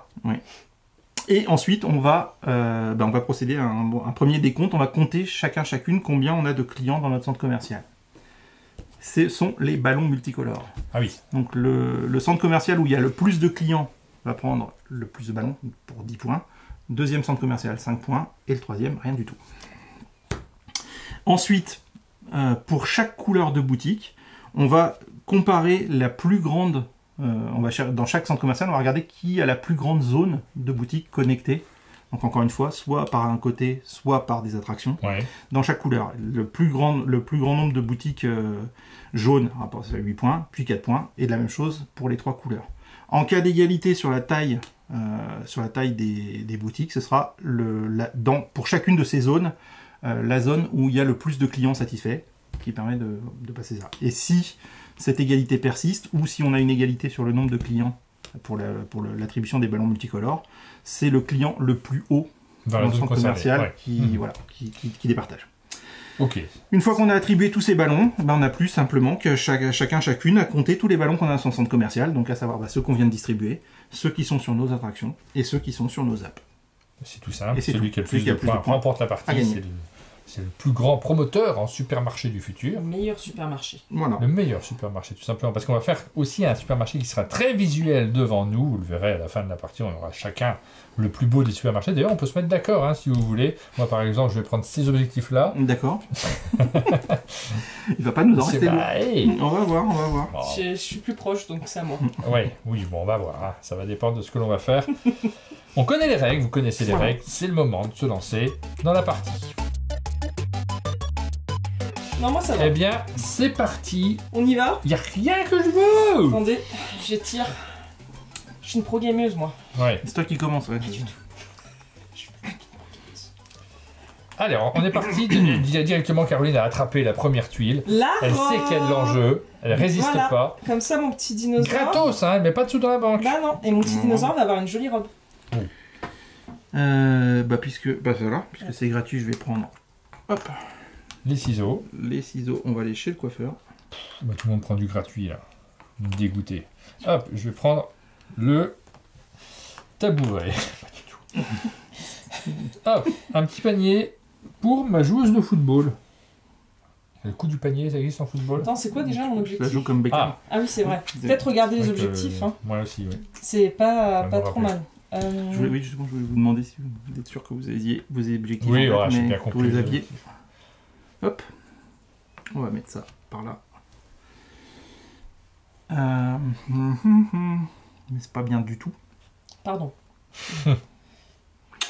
S3: Et ensuite, on va procéder à un premier décompte. On va compter chacune combien on a de clients dans notre centre commercial. Ce sont les ballons multicolores.
S1: ah oui.
S3: Donc le centre commercial où il y a le plus de clients va prendre le plus de ballons pour 10 points. Deuxième centre commercial, 5 points. Et le troisième, rien du tout. Ensuite, pour chaque couleur de boutique, on va comparer la plus grande... dans chaque centre commercial, on va regarder qui a la plus grande zone de boutique connectée. Donc encore une fois, soit par un côté, soit par des attractions.
S1: Ouais.
S3: Dans chaque couleur. Le plus grand nombre de boutiques jaunes, rapport à 8 points, puis 4 points. Et de la même chose pour les 3 couleurs. En cas d'égalité sur la taille, des boutiques, ce sera pour chacune de ces zones, la zone où il y a le plus de clients satisfaits, qui permet de passer ça. Et si cette égalité persiste, ou si on a une égalité sur le nombre de clients pour l'attribution des ballons multicolores, c'est le client le plus haut
S1: Dans
S3: dans
S1: la
S3: le
S1: zone
S3: centre
S1: concernée.
S3: commercial
S1: Ouais.
S3: qui départage.
S1: Ok.
S3: Une fois qu'on a attribué tous ces ballons, on n'a plus simplement que chacune à compter tous les ballons qu'on a dans son centre commercial, donc à savoir ceux qu'on vient de distribuer, ceux qui sont sur nos attractions et ceux qui sont sur nos apps.
S1: C'est tout simple.
S3: Et c'est
S1: Celui
S3: tout.
S1: qui a le plus de points remporte la
S3: à
S1: partie.
S3: gagner.
S1: C'est le plus grand promoteur en supermarché du futur.
S2: Le meilleur supermarché.
S3: Voilà.
S1: Le meilleur supermarché, tout simplement. Parce qu'on va faire aussi un supermarché qui sera très visuel devant nous. Vous le verrez à la fin de la partie. On aura chacun le plus beau des supermarchés. D'ailleurs, on peut se mettre d'accord, hein, si vous voulez. Moi, par exemple, je vais prendre ces objectifs-là.
S3: D'accord. Il va pas nous en
S1: C'est
S3: rester deux.
S1: bah, hey.
S3: On va voir.
S1: Bon.
S2: Je suis plus proche, donc c'est à moi.
S1: Oui, bon, on va voir. Hein. Ça va dépendre de ce que l'on va faire. On connaît les règles, vous connaissez les
S3: Voilà.
S1: règles. C'est le moment de se lancer dans la partie.
S2: Non, moi ça va.
S1: Eh bien, c'est parti.
S2: On y va?
S1: Il n'y a rien que je veux.
S2: Attendez, j'étire. Je suis une pro gameuse, moi.
S1: Ouais.
S3: C'est toi qui commence. Ouais.
S1: Allez, on est parti. Directement, Caroline a attrapé la première tuile.
S2: Là,
S1: Elle sait quel est l'enjeu. Elle résiste
S2: Voilà.
S1: pas.
S2: Comme ça, mon petit dinosaure.
S1: Gratos, hein, mais pas de sous dans la banque.
S2: Bah non, et mon petit dinosaure va avoir une jolie robe.
S3: Puisque c'est gratuit, je vais prendre
S1: Les ciseaux.
S3: les ciseaux. On va aller chez le coiffeur.
S1: Bah, tout le monde prend du gratuit, là. Dégoûté. Hop, je vais prendre le tabouret. Pas du tout. Hop, un petit panier pour ma joueuse de football. Le coup du panier, ça existe en football?
S2: Attends, c'est quoi déjà mon
S3: Je la
S2: objectif?
S3: joue comme Beckham.
S1: Ah,
S2: Ah oui, c'est vrai. Peut-être regarder les
S1: donc,
S2: objectifs. Hein.
S1: moi aussi, oui.
S2: C'est pas
S1: me
S2: trop
S1: rappelle.
S2: mal.
S3: Justement, je voulais vous demander si vous êtes sûr que vous aviez vos objectifs
S1: Oui,
S3: en
S1: ouais,
S3: tête,
S1: j'ai
S3: mais
S1: bien
S3: que
S1: compris.
S3: vous les aviez. Hop. On va mettre ça par là. Mais c'est pas bien du tout.
S2: Pardon.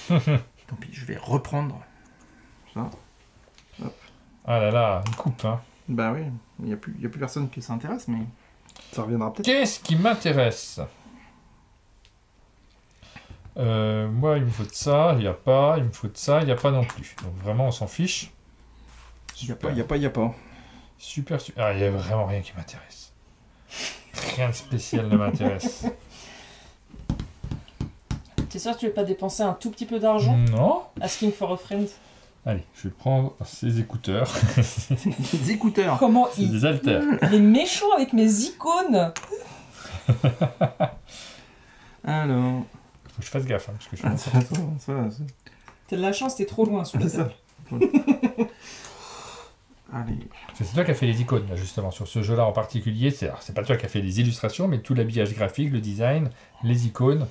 S3: Tant pis, je vais reprendre ça.
S1: Ah là là, une coupe, hein.
S3: Bah oui, il n'y a plus personne qui s'intéresse, mais ça reviendra peut-être.
S1: Qu'est-ce qui m'intéresse? Moi, il me faut de ça, il n'y a pas. Il me faut de ça, il n'y a pas non plus. Donc vraiment, on s'en fiche.
S3: Il n'y a pas.
S1: Super. Ah, il n'y a vraiment rien qui m'intéresse. Rien de spécial ne m'intéresse.
S2: T'es sûr que tu veux pas dépenser un tout petit peu d'argent
S1: Non.
S2: Asking for a friend.
S1: Allez, je vais prendre ces écouteurs.
S3: Des écouteurs.
S2: Comment
S1: C'est
S2: il...
S1: des haltères.
S2: Il est méchant avec mes icônes.
S3: Alors.
S1: Faut que je fasse gaffe, hein, parce que je suis...
S2: T'as de la chance, t'es trop loin sous la
S3: C'est ça.
S2: table.
S3: Allez.
S1: C'est toi qui as fait les icônes, là, justement, sur ce jeu-là en particulier. C'est pas toi qui as fait les illustrations, mais tout l'habillage graphique, le design, les icônes.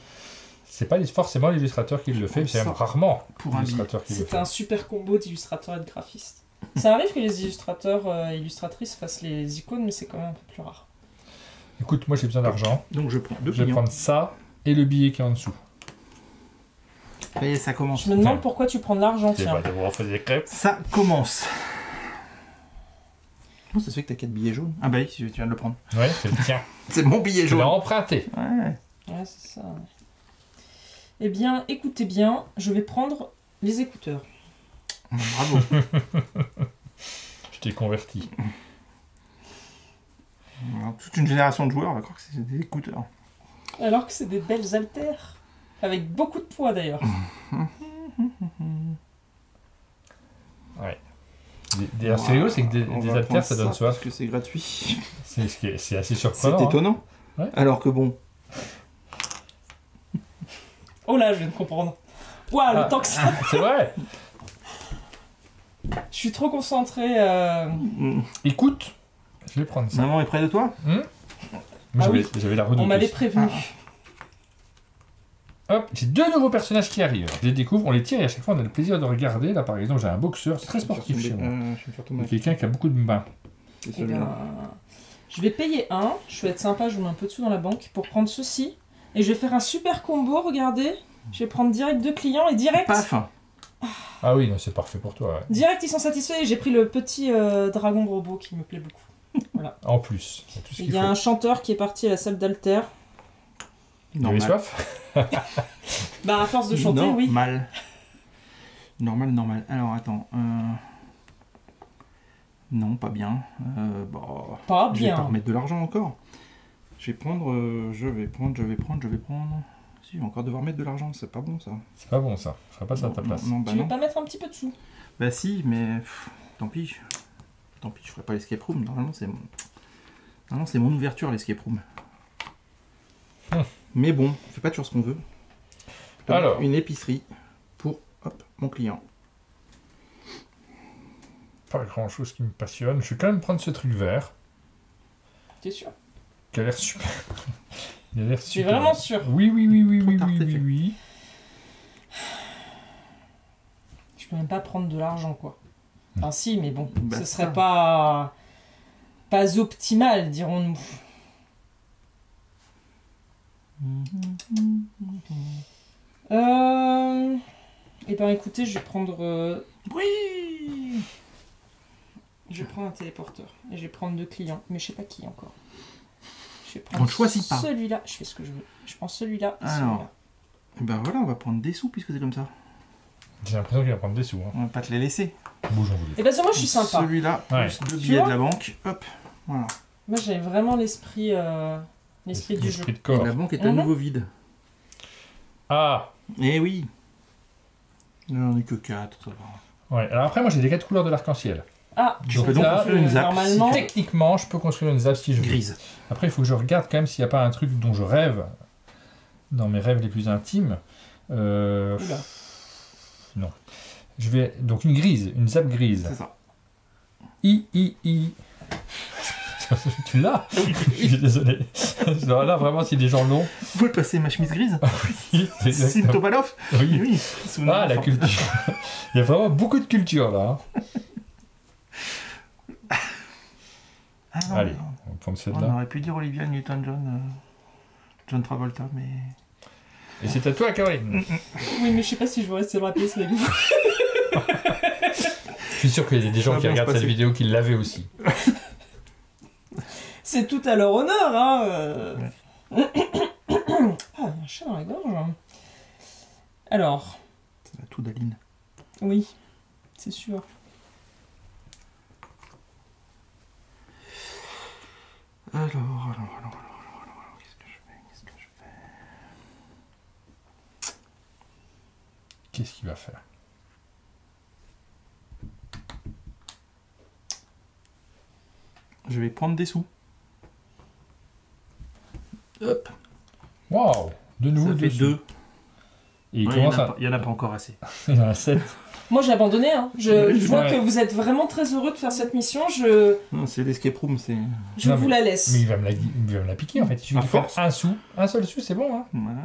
S1: C'est pas forcément l'illustrateur qui le fait, mais c'est même rarement
S3: Pour un
S1: l'illustrateur qui le
S2: C'est
S1: fait.
S2: un super combo d'illustrateur et de graphiste. Ça arrive que les illustrateurs et illustratrices fassent les icônes, mais c'est quand même un peu plus rare.
S1: Écoute, moi j'ai besoin d'argent.
S3: Donc je prends 2
S1: Je vais
S3: clients.
S1: prendre ça et le billet qui est en dessous.
S3: Ça y est, ça commence.
S2: Je me demande pourquoi tu prends de l'argent,
S1: C'est
S2: tiens.
S1: pas de vous refaire des crêpes.
S3: Ça commence. Comment ça se fait que t'as 4 billets jaunes? Ah bah oui, tu viens de le prendre.
S1: Ouais, c'est le tien.
S3: C'est mon billet
S1: Je l'ai
S3: jaune.
S1: emprunté.
S3: Ouais.
S2: Ouais, c'est ça. Eh bien, écoutez bien, je vais prendre les écouteurs.
S3: Bravo.
S1: Je t'ai converti.
S3: Alors, toute une génération de joueurs va croire que c'est des écouteurs.
S2: Alors que c'est des belles haltères. Avec beaucoup de poids d'ailleurs.
S1: Ouais. D'ailleurs, ce qui est rigolo, c'est que
S3: On
S1: des
S3: va
S1: haltères,
S3: prendre
S1: ça donne soif.
S3: parce que c'est gratuit.
S1: C'est assez
S3: C'est
S1: surprenant. hein.
S3: étonnant.
S1: Ouais.
S3: Alors que bon.
S2: Oh là, je viens de comprendre. Waouh,
S1: Ah.
S2: le temps que ça.
S1: C'est vrai.
S2: Je suis trop concentrée.
S1: Écoute, je vais prendre ça.
S3: Maman est près de toi?
S1: Moi,
S2: Ah
S1: j'avais la
S2: On
S1: redouteuse.
S2: m'avait prévenu.
S1: Hop, j'ai 2 nouveaux personnages qui arrivent. Je les découvre, on les tire et à chaque fois on a le plaisir de regarder. Là par exemple, j'ai un boxeur, c'est très sportif chez moi.
S3: Je vais me faire
S1: Il y
S3: tomber.
S1: a quelqu'un qui a beaucoup de mains.
S3: C'est
S2: Eh
S3: celui-là.
S2: ben, je vais payer un. Je vais être sympa, je vous mets un peu de sous dans la banque pour prendre ceci. Et je vais faire un super combo, regardez. Je vais prendre direct 2 clients et direct.
S3: Paf.
S1: Ah oui, non, c'est parfait pour toi. Ouais.
S2: Direct, ils sont satisfaits et j'ai pris le petit dragon robot qui me plaît beaucoup.
S1: En plus, il y a tout ce
S2: Il
S1: qu'il
S2: y a
S1: faut.
S2: un chanteur qui est parti à la salle d'alter.
S1: Vous avez
S3: Normal.
S1: soif?
S2: Bah, à force de chanter, oui.
S3: Normal. Normal. Alors attends. Non, pas bien. Bah,
S2: Pas
S3: je vais pas
S2: bien.
S3: remettre de l'argent encore. Je vais prendre. Je vais prendre. Si, je vais encore devoir mettre de l'argent. C'est pas bon ça.
S1: C'est pas bon ça, je ferai pas ça à ta place.
S3: Non, bah
S2: Tu veux
S3: non.
S2: pas mettre un petit peu de sous?
S3: Bah si, mais tant pis. Tant pis, je ferai pas l'escape room. Normalement, c'est mon ouverture, l'escape room. Mais bon, on fait pas toujours ce qu'on veut. Donc,
S1: Alors.
S3: une épicerie pour mon client.
S1: Pas grand chose qui me passionne. Je vais quand même prendre ce truc vert,
S2: T'es sûr?
S1: qui a l'air super. Il a l'air
S2: Tu es
S1: super.
S2: vraiment sûr?
S1: Oui.
S3: Trop tard, t'es fait.
S2: Je peux même pas prendre de l'argent, quoi. Enfin, si, mais bon,
S3: Bah,
S2: ce
S3: c'est
S2: serait
S3: ça.
S2: pas optimal, dirons-nous. Eh ben, écoutez, je vais prendre...
S3: Oui.
S2: Je vais prendre un téléporteur. Et je vais prendre 2 clients. Mais je sais pas qui encore. Je vais
S3: On
S2: prendre
S3: ne choisit pas.
S2: celui-là. Je fais ce que je veux. Je prends celui-là et
S3: Alors.
S2: celui-là.
S3: Et ben voilà, on va prendre des sous puisque c'est comme ça.
S1: J'ai l'impression qu'il va prendre des sous. Hein.
S3: On va pas te les laisser.
S1: Bougeons vous.
S2: Et ben, moi, je suis sympa.
S3: Celui-là,
S1: Ouais.
S3: plus 2
S2: Tu
S3: billets
S2: vois
S3: de la banque. Hop, voilà.
S2: Moi, j'ai vraiment l'esprit du jeu.
S1: L'esprit de
S3: Et
S1: corps.
S3: la banque est à
S2: Mhm.
S3: nouveau vide.
S1: Ah
S3: Eh oui. J'en ai que 4, ça va.
S1: ouais. Alors après, moi j'ai des 4 couleurs de l'arc-en-ciel.
S2: Ah,
S3: Je
S1: Donc
S3: peux donc
S1: là,
S3: construire une zappe.
S2: normalement,
S1: Techniquement, je peux construire une zappe si je veux.
S3: Grise.
S1: Après, il faut que je regarde quand même s'il n'y a pas un truc dont je rêve, dans mes rêves les plus intimes.
S2: Oula.
S1: Non. Je vais donc une grise, une zappe grise.
S3: C'est ça.
S1: I. Tu l'as? Je suis désolé. Alors là, vraiment, si les gens l'ont.
S3: Vous pouvez passer ma chemise grise?
S1: Oui, c'est
S3: Sim
S1: exactement.
S3: Tobalov?
S1: Oui.
S3: Oui.
S1: Ah, la culture. Il y a vraiment beaucoup de culture là. hein.
S3: Ah, non,
S1: Allez,
S3: non.
S1: on va prendre
S3: On
S1: celle-là.
S3: aurait pu dire Olivia Newton-John, John Travolta, mais...
S1: Et c'est à toi, Caroline.
S2: Oui, mais je sais pas si je veux rester dans la pièce avec vous.
S1: Je suis sûr qu'il y a des gens
S3: Ça va
S1: qui
S3: bien se
S1: regardent cette
S3: passer.
S1: vidéo qui l'avaient aussi.
S2: C'est tout à leur honneur, hein. Ah, il y a un chat dans la gorge. Alors,
S3: C'est la toux d'Aline.
S2: oui, c'est sûr.
S3: Alors, qu'est-ce que je fais?
S1: Qu'est-ce qu'il va faire?
S3: Je vais prendre des sous. Hop.
S1: Waouh! De nouveau,
S3: Ça fait 2.
S1: Et il
S3: Ouais,
S1: commence
S3: il y en a pas encore assez.
S1: Il en a 7.
S2: Moi j'ai abandonné, hein. Je vois
S1: Ouais.
S2: que vous êtes vraiment très heureux de faire cette mission,
S3: Non, c'est l'escape room, c'est...
S2: je
S1: Non,
S2: vous la laisse.
S1: Mais il va me la piquer en fait. Il suffit
S3: À
S1: de faire
S3: force.
S1: un sou. Un seul sou, c'est bon, hein?
S3: Voilà.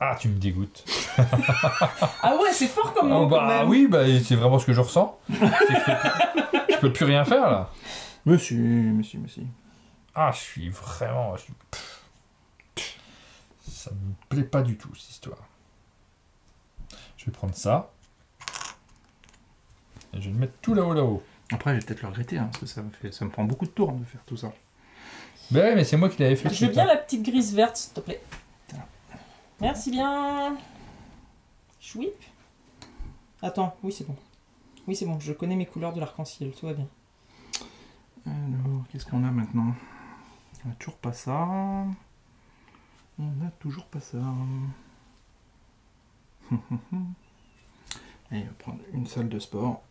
S1: Ah, tu me dégoûtes.
S2: Ah ouais, c'est fort comme
S1: Ah,
S2: nom quand
S1: bah
S2: même.
S1: oui, bah, c'est vraiment ce que je ressens. Je peux plus rien faire là.
S3: Monsieur.
S1: Ah, je suis vraiment. Ça me plaît pas du tout cette histoire. Je vais prendre ça. Et je vais le mettre tout là-haut.
S3: Après, je vais peut-être le regretter, hein, parce que ça me prend beaucoup de tours de faire tout ça.
S1: Ben ouais, mais c'est moi qui l'avais fait.
S2: Je veux bien la petite grise verte, s'il te plaît. Merci bien. Chouip. Attends, oui c'est bon. Oui c'est bon, je connais mes couleurs de l'arc-en-ciel, tout va bien.
S3: Alors, qu'est-ce qu'on a maintenant? On a toujours pas ça. On a toujours pas ça. Allez, on va prendre une salle de sport.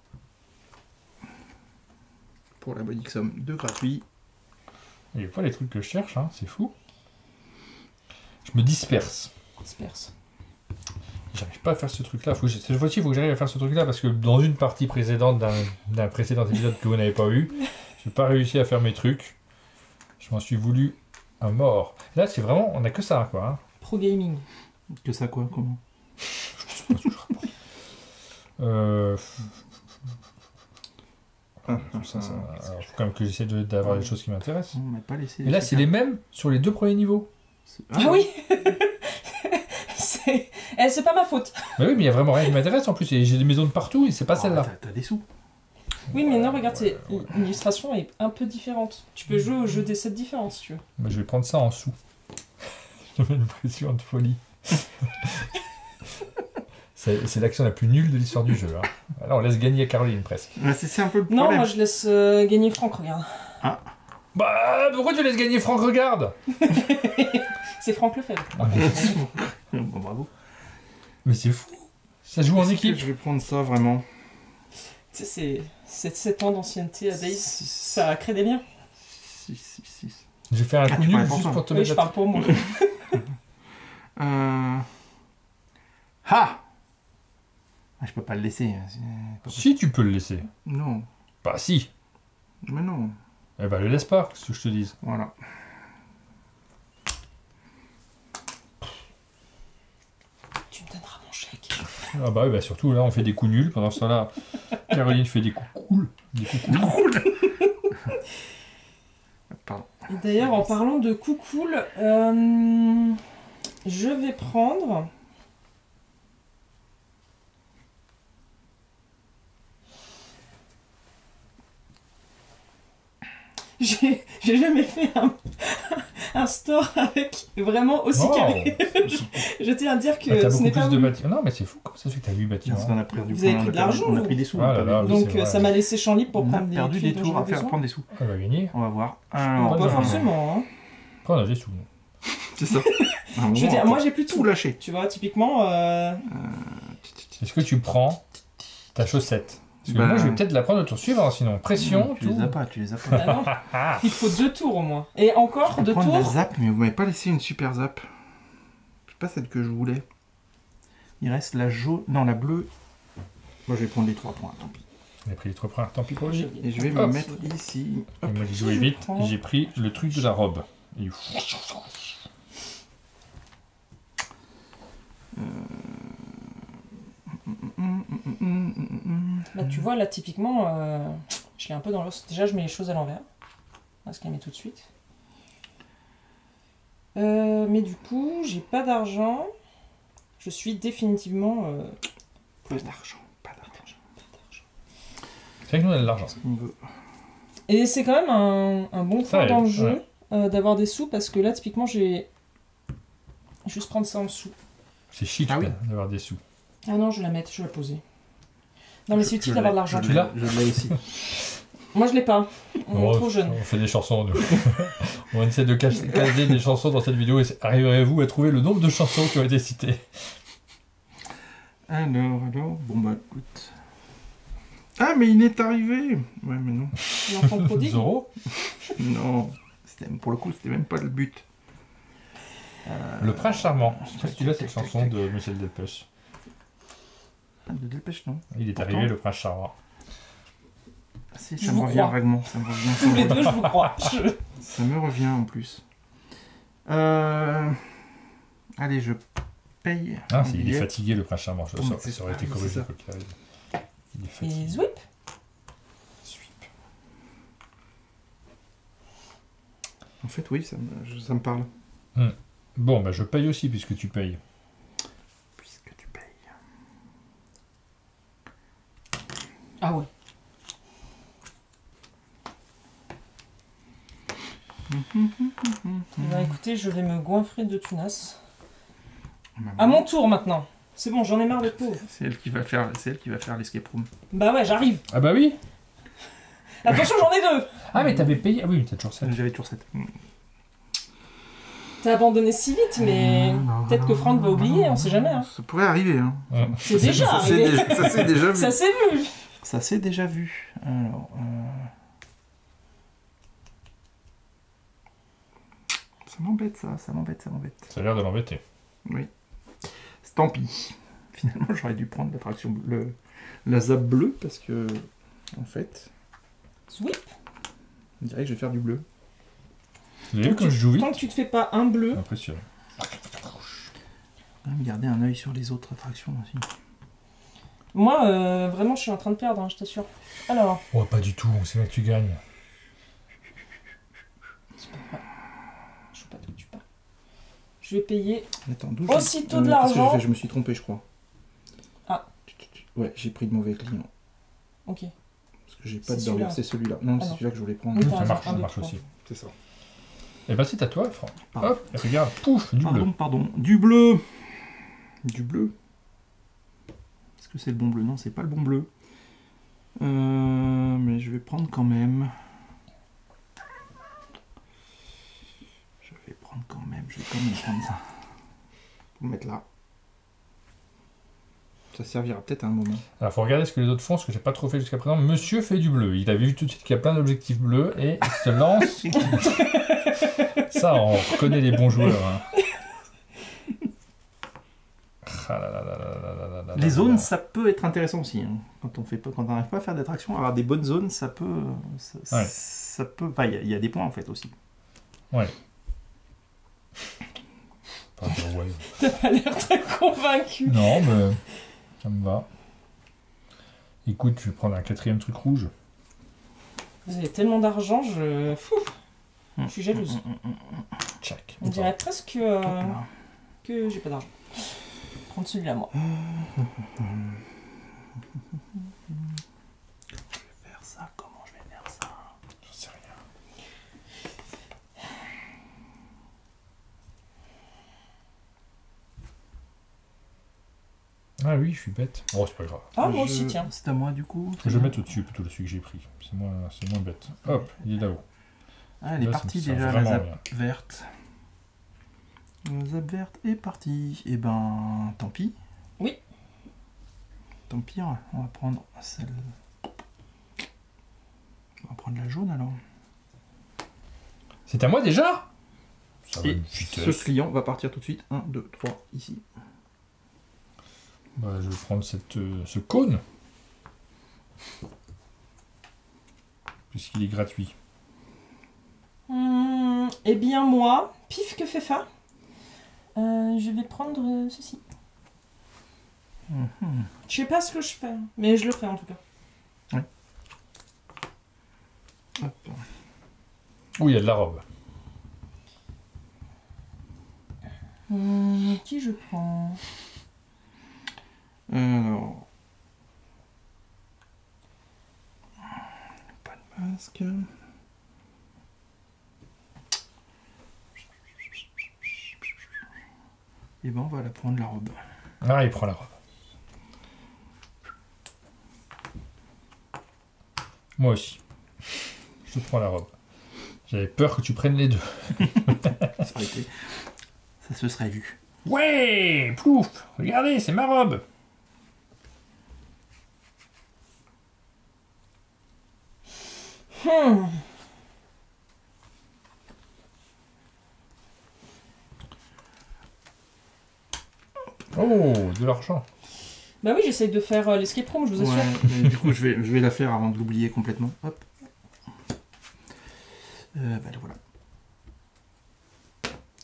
S3: Pour la modique somme de gratuit.
S1: Il n'y a pas les trucs que je cherche, hein, c'est fou. Je me disperse.
S2: Disperse.
S1: J'arrive pas à faire ce truc-là. Cette fois-ci, il faut que j'arrive à faire ce truc-là parce que dans une partie précédente d'un précédent épisode que vous n'avez pas eu, j'ai pas réussi à faire mes trucs. Je m'en suis voulu à mort. Là, c'est vraiment, on a que ça, quoi. Hein.
S2: Pro gaming.
S3: Que ça quoi? Comment?
S1: Ça, alors, faut quand même que j'essaie d'avoir des choses qui m'intéressent.
S3: On m'a pas laissé.
S1: Et là, c'est les mêmes sur les 2 premiers niveaux.
S2: Ah oui. C'est pas ma faute.
S1: Bah oui, mais il y a vraiment rien qui m'intéresse en plus. Et j'ai des maisons de partout et c'est pas celle-là.
S3: T'as des sous.
S2: Oui mais non, regarde, l'illustration est un peu différente. Tu peux jouer au jeu des 7 différents si tu veux.
S1: Bah, je vais prendre ça en sous. Je mets une pression de folie. C'est l'action la plus nulle de l'histoire du jeu. Hein. Alors on laisse gagner Caroline presque.
S3: C'est un peu le
S2: Non,
S3: problème.
S2: moi je laisse gagner Franck, regarde.
S1: Bah pourquoi tu laisses gagner Franck? Regarde.
S2: C'est Franck Lefebvre.
S3: Bon, bravo.
S1: Mais c'est fou. Ça joue en
S3: Est-ce que
S1: équipe.
S3: je vais prendre ça vraiment.
S2: Tu sais, c'est 7 ans d'ancienneté à Days, ça crée des liens.
S3: 6.
S1: J'ai fait un coup
S3: tu
S1: nul
S3: parles pour
S1: juste
S3: toi.
S1: pour te
S2: Oui,
S1: mettre
S2: je parle pour moi.
S3: Ah, je peux pas le laisser.
S1: Si tu peux le laisser.
S3: Non,
S1: Bah si.
S3: mais non.
S1: Eh ben le laisse pas, ce que je te dise.
S3: Voilà.
S2: Tu me donneras mon chèque.
S1: Ah bah oui, bah surtout là on fait des coups nuls. Pendant ce temps-là, Caroline fait des coups cool. Des coups cool.
S3: Pardon.
S2: Et d'ailleurs, en parlant de coups cool, je vais prendre... J'ai jamais fait un store avec vraiment aussi
S1: Oh.
S2: carré. Je tiens à dire que
S1: Ah, t'as
S2: ce
S1: beaucoup
S2: n'est
S1: plus
S2: pas
S1: de
S2: voulu.
S1: bâtiments. Non mais c'est fou, comment ça se fait que t'as 8 bâtiments?
S3: Parce qu'on a perdu.
S2: Vous avez pris de l'argent,
S3: On a
S2: vous.
S3: pris des sous.
S1: Ah là là, oui.
S2: Donc
S1: c'est vrai.
S2: ça m'a laissé champ libre pour
S3: On a
S2: prendre des
S3: perdu
S2: trucs
S3: des
S2: dont
S3: tours à
S2: j'avais besoin.
S3: prendre des sous.
S1: On va gagner.
S3: On va voir.
S2: Pas forcément. Hein.
S1: Après on a des sous.
S3: C'est ça.
S2: Je veux dire, moi j'ai plus de
S3: tout
S2: tout.
S3: lâché.
S2: Tu vois, typiquement...
S1: Est-ce que tu prends ta chaussette? Parce que
S3: Bah,
S1: moi je vais peut-être la prendre au tour suivant, sinon pression,
S3: Tu
S1: tout.
S3: les as pas, tu les as pas.
S2: Ah non, il te faut 2 tours au moins. Et encore
S3: Je
S2: 2
S3: vais prendre la
S2: tours.
S3: zap, mais vous m'avez pas laissé une super zap. C'est pas celle que je voulais. Il reste la jaune. Non, la bleue. Moi je vais prendre les 3 points, tant pis.
S1: On a pris les 3 points, tant pis pour lui.
S3: Et je vais me
S1: Hop.
S3: mettre ici.
S1: Et moi j'ai joué vite, j'ai pris le truc de la robe. Et...
S2: Bah tu vois, là typiquement, je l'ai un peu dans l'os. Déjà, je mets les choses à l'envers. On va se calmer tout de suite. Mais du coup, j'ai pas d'argent. Je suis définitivement...
S3: Pas d'argent, pas d'argent.
S1: C'est vrai que nous on a de l'argent.
S3: On veut.
S2: Et c'est quand même un bon
S1: Ça
S2: point dans
S1: aide,
S2: le jeu d'avoir des sous, parce que là, typiquement, j'ai... Juste prendre ça en dessous.
S1: C'est chic
S3: Ah oui.
S1: d'avoir des sous.
S2: Ah non, je vais la mettre, je vais la poser. Non mais c'est utile d'avoir de l'argent.
S1: Tu l'as?
S3: Je l'ai aussi.
S2: Moi je l'ai pas. On est
S1: Oh,
S2: trop jeune.
S1: On fait des chansons, nous. On essaie de caser des chansons dans cette vidéo. Et arriverez-vous à trouver le nombre de chansons qui ont été citées?
S3: Alors, bon bah écoute. Ah, mais il est arrivé. Ouais, mais non.
S2: L'enfant prodigue.
S1: Zoro.
S3: Non. Pour le coup, c'était même pas le but.
S1: Le prince charmant. Je sais pas si tu l'as cette chanson de Michel Delpech.
S3: Ah, de Delpech, non.
S1: Il est
S3: Pourtant.
S1: arrivé, le prince charmant.
S3: Si,
S2: Je
S3: ça
S2: vous
S3: me revient
S2: crois.
S3: vaguement. Ça me revient,
S2: Tous les deux, je vous crois.
S3: Ça me revient en plus. Allez, je paye.
S1: Ah,
S3: un
S1: il est
S3: billet.
S1: fatigué, le prince charmant.
S3: Oh, mais c'est
S1: Ça aurait été
S3: ça,
S1: corrigé
S3: c'est ça.
S1: quoi qu'il arrive. Il est
S2: Et
S1: fatigué.
S2: Zwip.
S1: Sweep.
S3: En fait, oui, ça me parle.
S1: Bon, bah je paye aussi puisque tu payes.
S3: Puisque tu payes.
S2: Ah ouais. Bah écoutez, je vais me goinfrer de tunas. À mon tour maintenant. C'est bon, j'en ai marre d'être pauvre.
S3: C'est elle qui va faire l'escape room.
S2: Bah ouais, j'arrive.
S1: Ah bah oui.
S2: Attention, j'en ai deux.
S1: Ah mais t'avais payé. Ah oui, mais t'as toujours ça.
S3: J'avais toujours 7.
S2: T'as abandonné si vite, mais peut-être que Franck va oublier, on sait jamais. Hein.
S3: Ça pourrait arriver, hein.
S1: Ouais.
S2: C'est déjà
S3: Ça
S2: arrivé.
S3: s'est déjà vu.
S2: Ça s'est vu.
S3: Ça s'est déjà vu. Alors, ça m'embête, ça m'embête.
S1: Ça a l'air de l'embêter.
S3: Oui. Tant pis. Finalement, j'aurais dû prendre l'attraction la zap bleue parce que, en fait,
S2: Zwip.
S3: on dirait que je vais faire du bleu.
S1: Vous avez vu comme je joue vite?
S2: Tant que tu te fais pas un bleu.
S1: Impressionnant.
S3: Quand même garder un œil sur les autres attractions aussi.
S2: Moi, vraiment, je suis en train de perdre, hein, je t'assure. Alors,
S1: Oh, pas du tout, on sait bien que tu gagnes.
S2: c'est pas vrai. Je sais pas d'où tu parles. Je vais payer.
S3: Attends, d'où
S2: Aussitôt de
S3: parce que
S2: l'argent.
S3: je me suis trompé, je crois.
S2: Ah.
S3: Ouais, j'ai pris de mauvais clients.
S2: Ok.
S3: Parce que j'ai
S2: C'est
S3: pas de burger,
S2: celui-là.
S3: c'est celui-là. Non,
S2: Ah
S3: c'est
S2: non.
S3: celui-là que je voulais prendre.
S2: Oui, t'as
S1: Ça
S2: raison,
S1: marche,
S2: un,
S1: ça
S2: deux,
S1: marche
S2: trois.
S1: aussi.
S3: C'est ça.
S1: Eh ben c'est à toi, Franck.
S3: Pardon.
S1: Hop, et regarde, pouf, du bleu.
S3: Pardon. Du bleu. Du bleu. Est-ce que c'est le bon bleu? Non, c'est pas le bon bleu. Mais je vais prendre quand même. Je vais quand même prendre ça. Pour le mettre là. Ça servira peut-être à un moment.
S1: Alors, faut regarder ce que les autres font, ce que j'ai pas trop fait jusqu'à présent. Monsieur fait du bleu. Il a vu tout de suite qu'il y a plein d'objectifs bleus et il se lance. Ça, on reconnaît les bons joueurs. Hein. Ah là là là là là là là là
S3: Les
S1: là
S3: zones,
S1: là.
S3: ça peut être intéressant aussi. Hein. Quand on n'arrive pas à faire d'attraction, avoir des bonnes zones, ça peut.
S1: Ouais.
S3: Ça peut. Enfin, il y a des points en fait aussi.
S1: Ouais. Pas dire ouais.
S2: T'as pas l'air très convaincu.
S1: Non, mais ça me va. Écoute, je vais prendre un quatrième truc rouge.
S2: Vous avez tellement d'argent, je suis jalouse.
S1: Tchac.
S2: On dirait presque
S3: Hop là.
S2: que j'ai pas d'argent. Prendre celui-là, moi.
S3: Faire ça, comment je vais faire ça?
S1: J'en sais rien. Ah oui, je suis bête. Oh, c'est pas grave.
S2: Ah, moi aussi, tiens.
S3: C'est à moi du coup.
S1: Je vais mettre au-dessus plutôt celui que j'ai pris. C'est moins bête. Hop, il est là-haut.
S3: Ah, elle est
S1: Là, ça
S3: partie
S1: me sert
S3: déjà, la
S1: vraiment
S3: zap
S1: rien.
S3: verte. La zap verte est partie. Et ben, tant pis.
S2: Oui.
S3: Tant pis, on va prendre celle. On va prendre la jaune alors.
S1: C'est à moi déjà? Ça va
S3: Et
S1: une
S3: ce
S1: vitesse.
S3: client va partir tout de suite. 1, 2, 3, ici.
S1: Bah, je vais prendre ce cône. Puisqu'il est gratuit.
S2: Eh bien, moi, pif que fait fa, je vais prendre ceci. Je sais pas ce que je fais, mais je le ferai en tout cas.
S3: Hop.
S1: Où il y a de la robe.
S2: Qui je prends?
S3: Alors. Pas de masque. Et ben on va la prendre la robe.
S1: Ah, il prend la robe. Moi aussi. Je prends la robe. J'avais peur que tu prennes les deux.
S3: Ça aurait été. Ça se serait vu.
S1: Ouais, plouf, regardez, c'est ma robe. Oh, de l'argent.
S2: Bah oui, j'essaye de faire l'escape room, je vous assure.
S3: Ouais, mais du coup, je vais la faire avant de l'oublier complètement. Hop. Bah, voilà.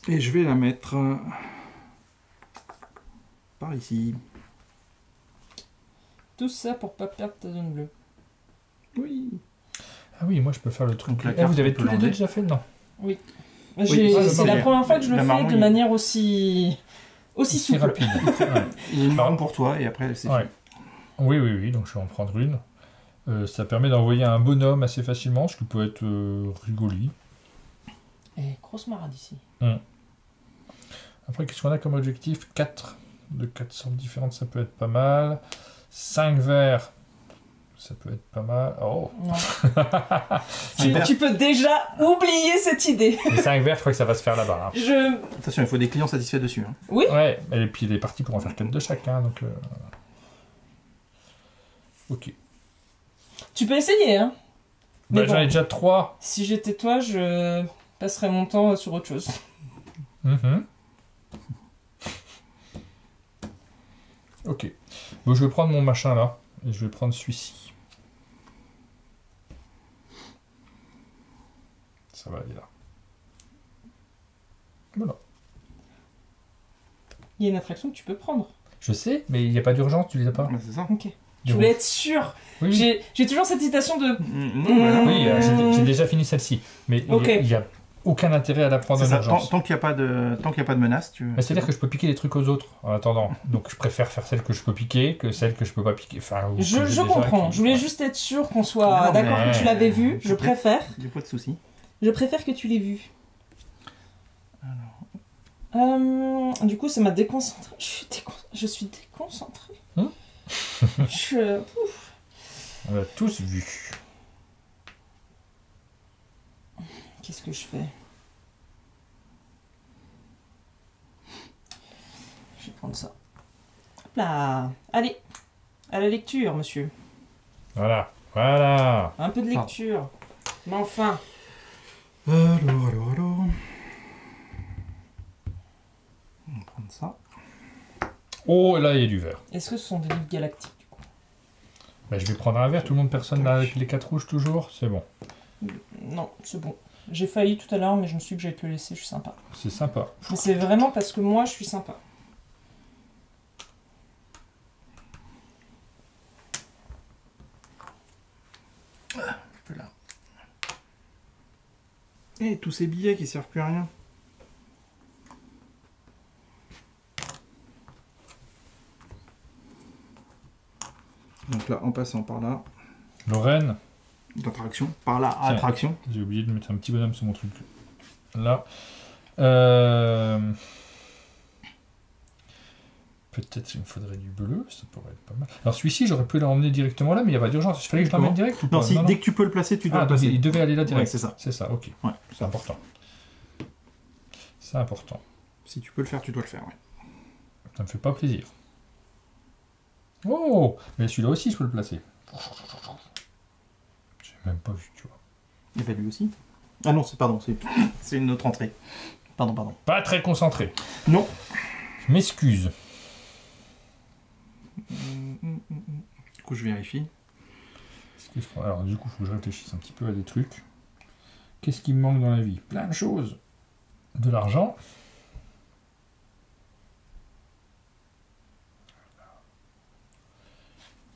S3: Et je vais la mettre par ici.
S2: Tout ça pour pas perdre ta zone bleue.
S3: Oui.
S1: Ah oui, moi je peux faire le truc.
S3: Donc, la
S1: Eh,
S3: carte,
S1: vous avez
S3: on peut
S1: tous les deux
S3: l'enlever.
S1: déjà fait? Non.
S2: Oui.
S1: marron,
S2: C'est la première fois que je le
S3: la
S2: fais
S3: marron,
S2: de
S3: il-
S2: manière aussi souple.
S1: rapide. Ouais.
S3: Il y a une marron pour toi et après c'est
S1: Ouais. Oui, oui, oui, donc je vais en prendre une. Ça permet d'envoyer un bonhomme assez facilement, ce qui peut être rigoli.
S2: Et grosse marade ici.
S1: Après, qu'est-ce qu'on a comme objectif? 4 de 4 sortes différentes, ça peut être pas mal. 5 verres, ça peut être pas mal. Oh.
S2: Non.
S3: fini.
S2: tu peux déjà oublier cette idée.
S1: Les 5 verres, je crois que ça va se faire là-bas. Hein.
S3: Attention, il faut des clients satisfaits dessus. Hein.
S2: Oui.
S1: Ouais, et puis les parties pourront faire 4 de chaque. Hein, donc, ok.
S2: Tu peux essayer, hein.
S1: Bah,
S2: Mais
S1: j'en ai
S2: bon.
S1: déjà 3.
S2: Si j'étais toi, je passerais mon temps sur autre chose.
S1: Ok. Bon, je vais prendre mon machin là. Et je vais prendre celui-ci. Ça va aller là. Voilà.
S2: Il y a une attraction que tu peux prendre.
S1: Je sais, mais il n'y a pas d'urgence, tu les as pas.
S3: Bah, c'est ça.
S2: Ok. Je
S1: Donc,
S2: voulais être sûre.
S1: Oui, oui.
S2: J'ai toujours cette hésitation de...
S3: Non, voilà.
S1: Oui, j'ai déjà fini celle-ci. Mais
S2: Ok.
S1: il n'y a aucun intérêt à la prendre
S3: C'est
S1: en
S3: ça.
S1: urgence.
S3: Tant qu'il n'y a pas de menace, tu.
S1: Mais c'est-à-dire que je peux piquer des trucs aux autres en attendant. Donc je préfère faire celle que je peux piquer que celle que je peux pas piquer. Enfin, ou que j'ai
S2: Je
S1: déjà
S2: comprends.
S1: qui-
S2: Je voulais
S1: ouais.
S2: juste être sûre qu'on soit
S3: Non,
S2: d'accord
S1: mais-
S2: que tu l'avais vu. Je
S3: Ok.
S2: préfère.
S3: Il n'y a pas de souci.
S2: Je préfère que tu l'aies vu. Du coup, ça m'a déconcentré. Je suis déconcentrée.
S1: Hein
S2: Ouf.
S1: On l'a tous vu.
S2: Qu'est-ce que je fais? Je vais prendre ça. Hop là. Allez. À la lecture, monsieur.
S1: Voilà. Voilà.
S2: Un peu de lecture. Mais enfin.
S3: Alors. On va prendre ça.
S1: Oh, là, il y a du vert.
S2: Est-ce que ce sont des livres galactiques, du coup?
S1: Bah, je vais prendre un vert. Tout le monde, personne là avec les 4 rouges toujours. C'est bon.
S2: Non, c'est bon. J'ai failli tout à l'heure, mais je me suis dit que j'allais te le laisser. Je suis sympa.
S1: C'est sympa.
S2: Mais c'est vraiment parce que moi, je suis sympa.
S3: Un peu là. Et tous ces billets qui servent plus à rien. Donc là, en passant par là,
S1: Lorraine.
S3: d'attraction, par là,
S1: Tiens.
S3: attraction.
S1: J'ai oublié de mettre un petit bonhomme sur mon truc. Là. Peut-être qu'il me faudrait du bleu, ça pourrait être pas mal. Alors celui-ci, j'aurais pu l'emmener directement là, mais il n'y a pas d'urgence. Il fallait que je l'emmène direct ou pas?
S3: Non, si, dès que tu peux le placer, tu dois
S1: Ah,
S3: le
S1: donc
S3: placer.
S1: il devait aller là direct.
S3: Ouais, c'est ça.
S1: C'est ça, ok.
S3: Ouais.
S1: C'est important. C'est important.
S3: Si tu peux le faire, tu dois le faire, ouais.
S1: Ça me fait pas plaisir. Oh! Mais celui-là aussi, je peux le placer. J'ai même pas vu, tu vois.
S3: Il y avait lui aussi. Ah non, c'est une autre entrée. Pardon.
S1: Pas très concentré.
S3: Non.
S1: Je m'excuse.
S3: Du coup, je vérifie.
S1: Est-ce que alors, du coup, il faut que je réfléchisse un petit peu à des trucs. Qu'est-ce qui me manque dans la vie? Plein de choses. De l'argent.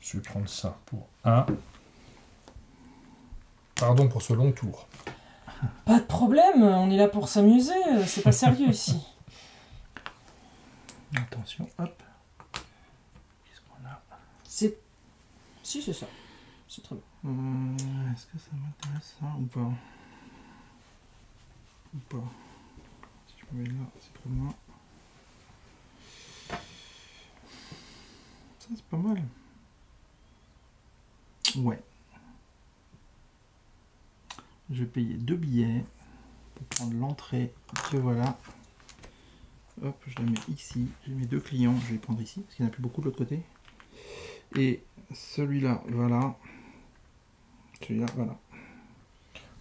S1: Je vais prendre ça pour 1. Pardon pour ce long tour.
S2: Pas de problème, on est là pour s'amuser. C'est pas sérieux ici.
S3: Attention, hop. Qu'est-ce qu'on a?
S2: C'est... Si, c'est ça. C'est très bien.
S3: Est-ce que ça m'intéresse ça ou pas? Ou pas? Si je me mets là, c'est trop loin. Ça, c'est pas mal. Ouais. Je vais payer 2 billets pour prendre l'entrée. Que voilà. Hop, je la mets ici. J'ai mes 2 clients. Je vais les prendre ici parce qu'il n'y en a plus beaucoup de l'autre côté. Et celui-là, voilà. Celui-là, voilà.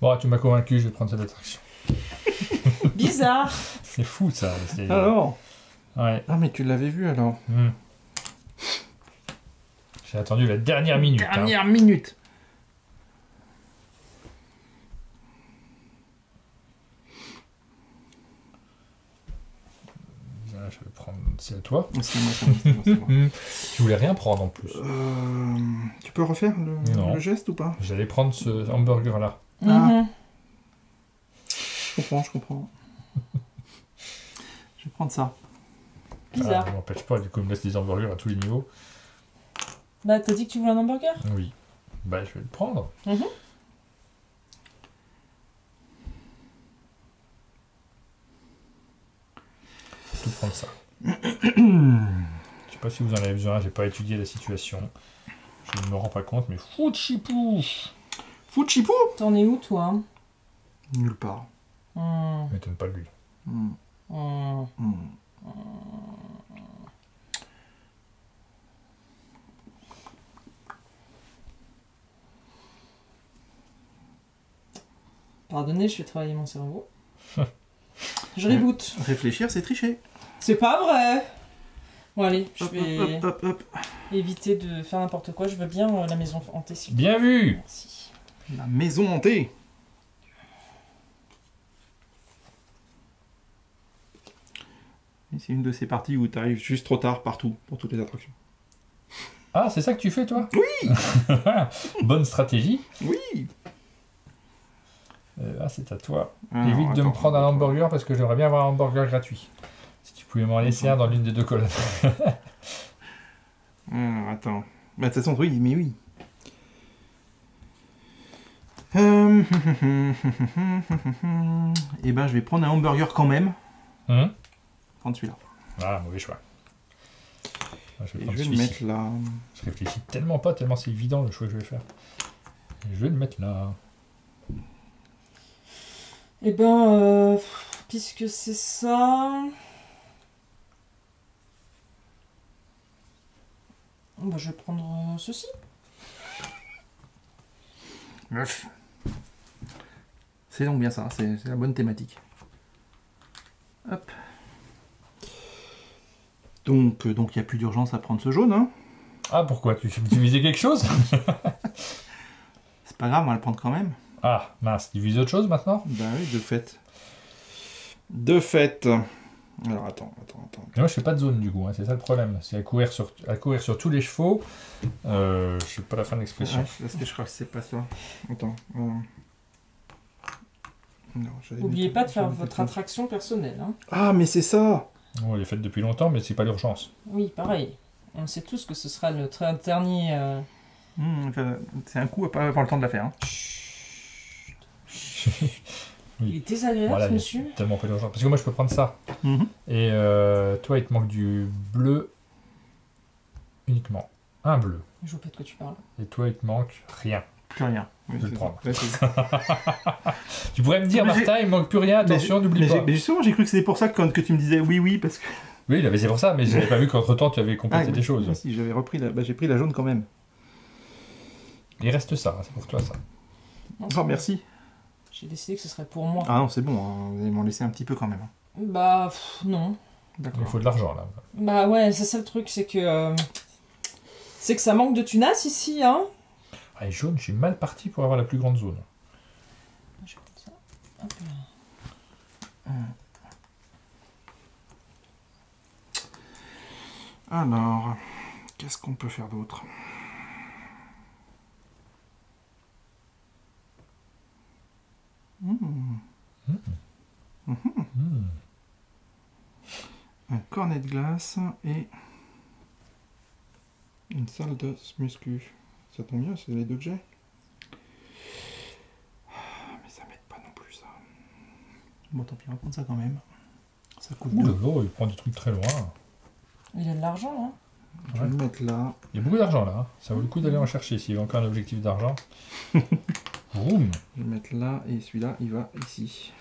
S1: Bon, tu m'as convaincu, je vais prendre cette attraction.
S2: Bizarre.
S1: C'est fou ça.
S3: Alors
S1: Ouais.
S3: Ah, mais tu l'avais vu alors.
S1: J'ai attendu la dernière minute.
S3: Dernière minute.
S1: Je vais prendre. C'est à toi.
S3: C'est moi, c'est moi.
S1: Tu voulais rien prendre en plus.
S3: Tu peux refaire
S1: Non.
S3: le geste ou pas?
S1: J'allais prendre ce hamburger là.
S2: Mhm.
S3: Je comprends. Je vais prendre ça.
S2: Bizarre.
S1: Ça m'empêche pas, du coup, il me laisse des hamburgers à tous les niveaux.
S2: Bah, t'as dit que tu voulais un hamburger?
S1: Oui. Bah, je vais le prendre.
S2: Mhm.
S1: Je vais tout prendre ça. Je sais pas si vous en avez besoin, j'ai pas étudié la situation. Je ne me rends pas compte, mais Fouchipou!
S3: Fouchipou!
S2: T'en es où, toi?
S3: Nulle part.
S1: M'étonne pas de lui.
S2: Pardonnez, je fais travailler mon cerveau. Je reboot.
S3: Réfléchir, c'est tricher.
S2: C'est pas vrai. Bon, allez, je
S3: Hop,
S2: vais
S3: hop.
S2: éviter de faire n'importe quoi. Je veux bien la maison hantée. s'il vous
S1: Bien vu!
S2: plaît. Merci.
S3: La maison hantée. Et c'est une de ces parties où tu arrives juste trop tard partout, pour toutes les attractions.
S1: Ah, c'est ça que tu fais, toi?
S3: Oui!
S1: Bonne stratégie.
S3: Oui!
S1: Ah, c'est à toi.
S3: Alors,
S1: Évite de me
S3: attends,
S1: prendre un hamburger parce que j'aimerais bien avoir un hamburger gratuit. Si tu pouvais m'en laisser un dans l'une des deux colonnes.
S3: Alors, attends. Bah, de toute façon, oui, mais oui. Et ben, je vais prendre un hamburger quand même. Prendre celui-là.
S1: Ah, mauvais choix. Ah, je vais
S3: Et
S1: prendre
S3: je vais le
S1: celui-ci.
S3: mettre là.
S1: Je réfléchis tellement pas, tellement c'est évident le choix que je vais faire. Et je vais le mettre là.
S2: Eh ben, puisque c'est ça... Bah, je vais prendre ceci.
S3: Meuf. C'est donc bien ça, c'est la bonne thématique. Hop. Donc il n'y a plus d'urgence à prendre ce jaune, hein.
S1: Ah, pourquoi? Tu visais quelque chose?
S3: C'est pas grave, on va le prendre quand même.
S1: Ah, mince, tu vises autre chose maintenant?
S3: Bah oui, de fait. De fait. Alors attends.
S1: Mais moi, je fais pas de zone du coup, hein, c'est ça le problème. C'est à courir sur tous les chevaux. Je sais pas la fin de l'expression.
S3: Parce que je crois que c'est pas ça. Attends. Non,
S2: N'oubliez pas de faire votre attraction personnelle. Hein.
S3: Ah, mais c'est ça!
S1: Oh, elle est faite depuis longtemps, mais c'est pas l'urgence.
S2: Oui, pareil. On sait tous que ce sera notre dernier...
S3: C'est un coup à pas avoir le temps de la faire. Hein.
S2: Il est désagréable,
S1: Voilà,
S2: ce monsieur.
S1: Tellement pas l'urgence. Parce que moi, je peux prendre ça. Et toi, il te manque du bleu uniquement. Un bleu.
S2: Je vois pas de quoi tu parles.
S1: Et toi, il te manque rien.
S3: Plus rien. Oui,
S1: Je vais le
S3: c'est
S1: prendre.
S3: ça. Ouais, c'est ça.
S1: Tu pourrais me dire,
S3: Mais
S1: Martin, il me manque plus rien, attention, n'oublie pas.
S3: Mais justement, j'ai cru que c'était pour ça que tu me disais oui, parce que...
S1: Oui, mais c'est pour ça, mais j'avais pas vu qu'entre temps, tu avais complété des choses.
S3: Si, j'avais repris j'ai pris la jaune quand même.
S1: Il reste ça, c'est pour toi ça.
S2: Non,
S3: Oh, merci.
S2: J'ai décidé que ce serait pour moi.
S3: Ah non, c'est bon, hein. Vous allez m'en laisser un petit peu quand même.
S2: Bah, non.
S1: Il
S3: D'accord.
S1: faut de l'argent là.
S2: Bah ouais, c'est ça le truc, c'est que... c'est que ça manque de tunas ici, hein.
S1: Ah, et jaune, je suis mal parti pour avoir la plus grande zone.
S2: Je vais mettre ça. Hop là.
S3: Alors, qu'est-ce qu'on peut faire d'autre? Un cornet de glace et une salle de muscu. Ça tombe bien, c'est les deux que j'ai. Mais ça m'aide pas non plus ça. Bon tant pis, on va prendre ça quand même. Ça coûte
S1: Ouh là
S3: deux.
S1: là, il prend des trucs très loin.
S2: Il y a de l'argent, hein.
S3: Je vais le mettre là.
S1: Il y a beaucoup d'argent là. Hein. Ça vaut le coup d'aller en chercher s'il y a encore un objectif d'argent. Vroom.
S3: Je vais le mettre là et celui-là il va ici.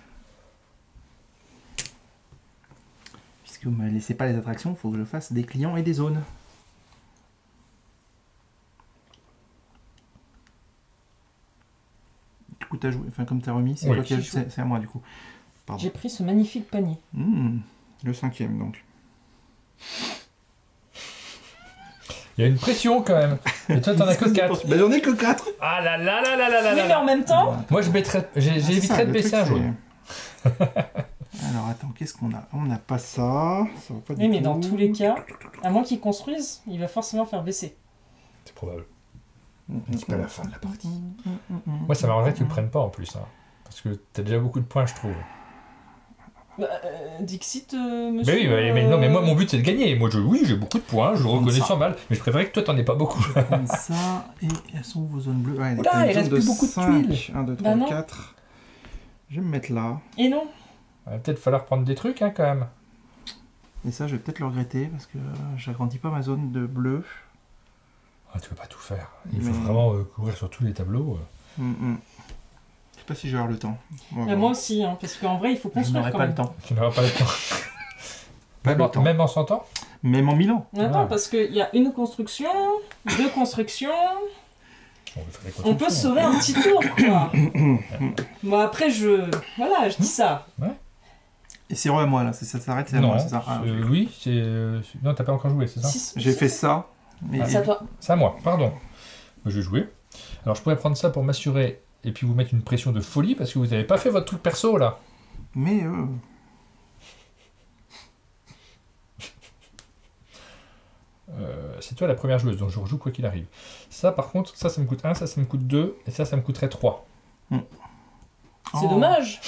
S3: Puisque vous ne me laissez pas les attractions, il faut que je fasse des clients et des zones. Du du coup, t'as joué, enfin, comme t'as remis, c'est
S1: Oui.
S3: toi qui c'est à moi, du coup. Pardon.
S2: J'ai pris ce magnifique panier.
S3: Le 5e, donc.
S1: Il y a une pression quand même. Et toi, t'en as que 4.
S3: Bah, j'en ai que 4.
S1: Ah là là là là là là
S2: Oui, mais
S1: là.
S2: en même temps,
S1: Moi, j'éviterais de baisser un jaune.
S3: Alors, attends, qu'est-ce qu'on a? On n'a pas ça. Ça va pas du
S2: oui, mais
S3: tout.
S2: dans tous les cas, à moins qu'ils construisent, il va forcément faire baisser.
S1: C'est probable.
S3: C'est
S1: pas la fin de la partie. Moi, ça m'arrangerait que tu le prennes pas en plus. Hein. Parce que t'as déjà beaucoup de points, je trouve.
S2: Dixit, monsieur.
S1: Mais oui, mais non, mais moi, mon but, c'est de gagner. Moi, oui, j'ai beaucoup de points, je reconnais
S3: ça.
S1: 100 balles. Mais je préférais que toi, t'en aies pas beaucoup.
S3: Comme ça, et elles sont où vos zones bleues? Ouais,
S1: Oula, il reste plus beaucoup de tuiles.
S3: 1, 2,
S2: Bah
S3: 3,
S2: non.
S3: 4. Je vais me mettre là.
S2: Et non.
S1: Il va peut-être falloir prendre des trucs, hein, quand même.
S3: Et ça, je vais peut-être le regretter parce que j'agrandis pas ma zone de bleu.
S1: Ah, tu peux pas tout faire. Il faut
S3: Mais-
S1: vraiment couvrir sur tous les tableaux.
S3: Je sais pas si je vais avoir le temps.
S2: Moi aussi, hein, parce qu'en vrai, il faut
S3: je
S2: construire
S3: n'aurai
S2: quand
S3: pas
S2: même.
S3: le temps.
S1: Tu n'auras pas le temps.
S3: Pas
S1: Même,
S3: le
S1: en,
S3: temps.
S1: même en 100 ans.
S3: Même en Milan.
S2: Attends,
S1: Ouais.
S2: parce qu'il y a une construction, 2 constructions.
S1: On va faire des
S2: On peut se
S1: constructions.
S2: sauver un petit tour, quoi. Bon, après, voilà, je dis ça.
S3: Et c'est à moi là, ça s'arrête, c'est à
S1: Non,
S3: moi, c'est ça. Ah,
S1: oui, c'est. Non, t'as pas encore joué, c'est ça?
S3: J'ai fait ça. Mais...
S2: C'est à toi.
S1: C'est à moi, pardon. Je vais jouer. Alors, je pourrais prendre ça pour m'assurer et puis vous mettre une pression de folie parce que vous n'avez pas fait votre truc perso là.
S3: Mais
S1: C'est toi la première joueuse, donc je rejoue quoi qu'il arrive. Ça, par contre, ça me coûte 1, ça me coûte 2, et ça me coûterait 3.
S2: C'est dommage.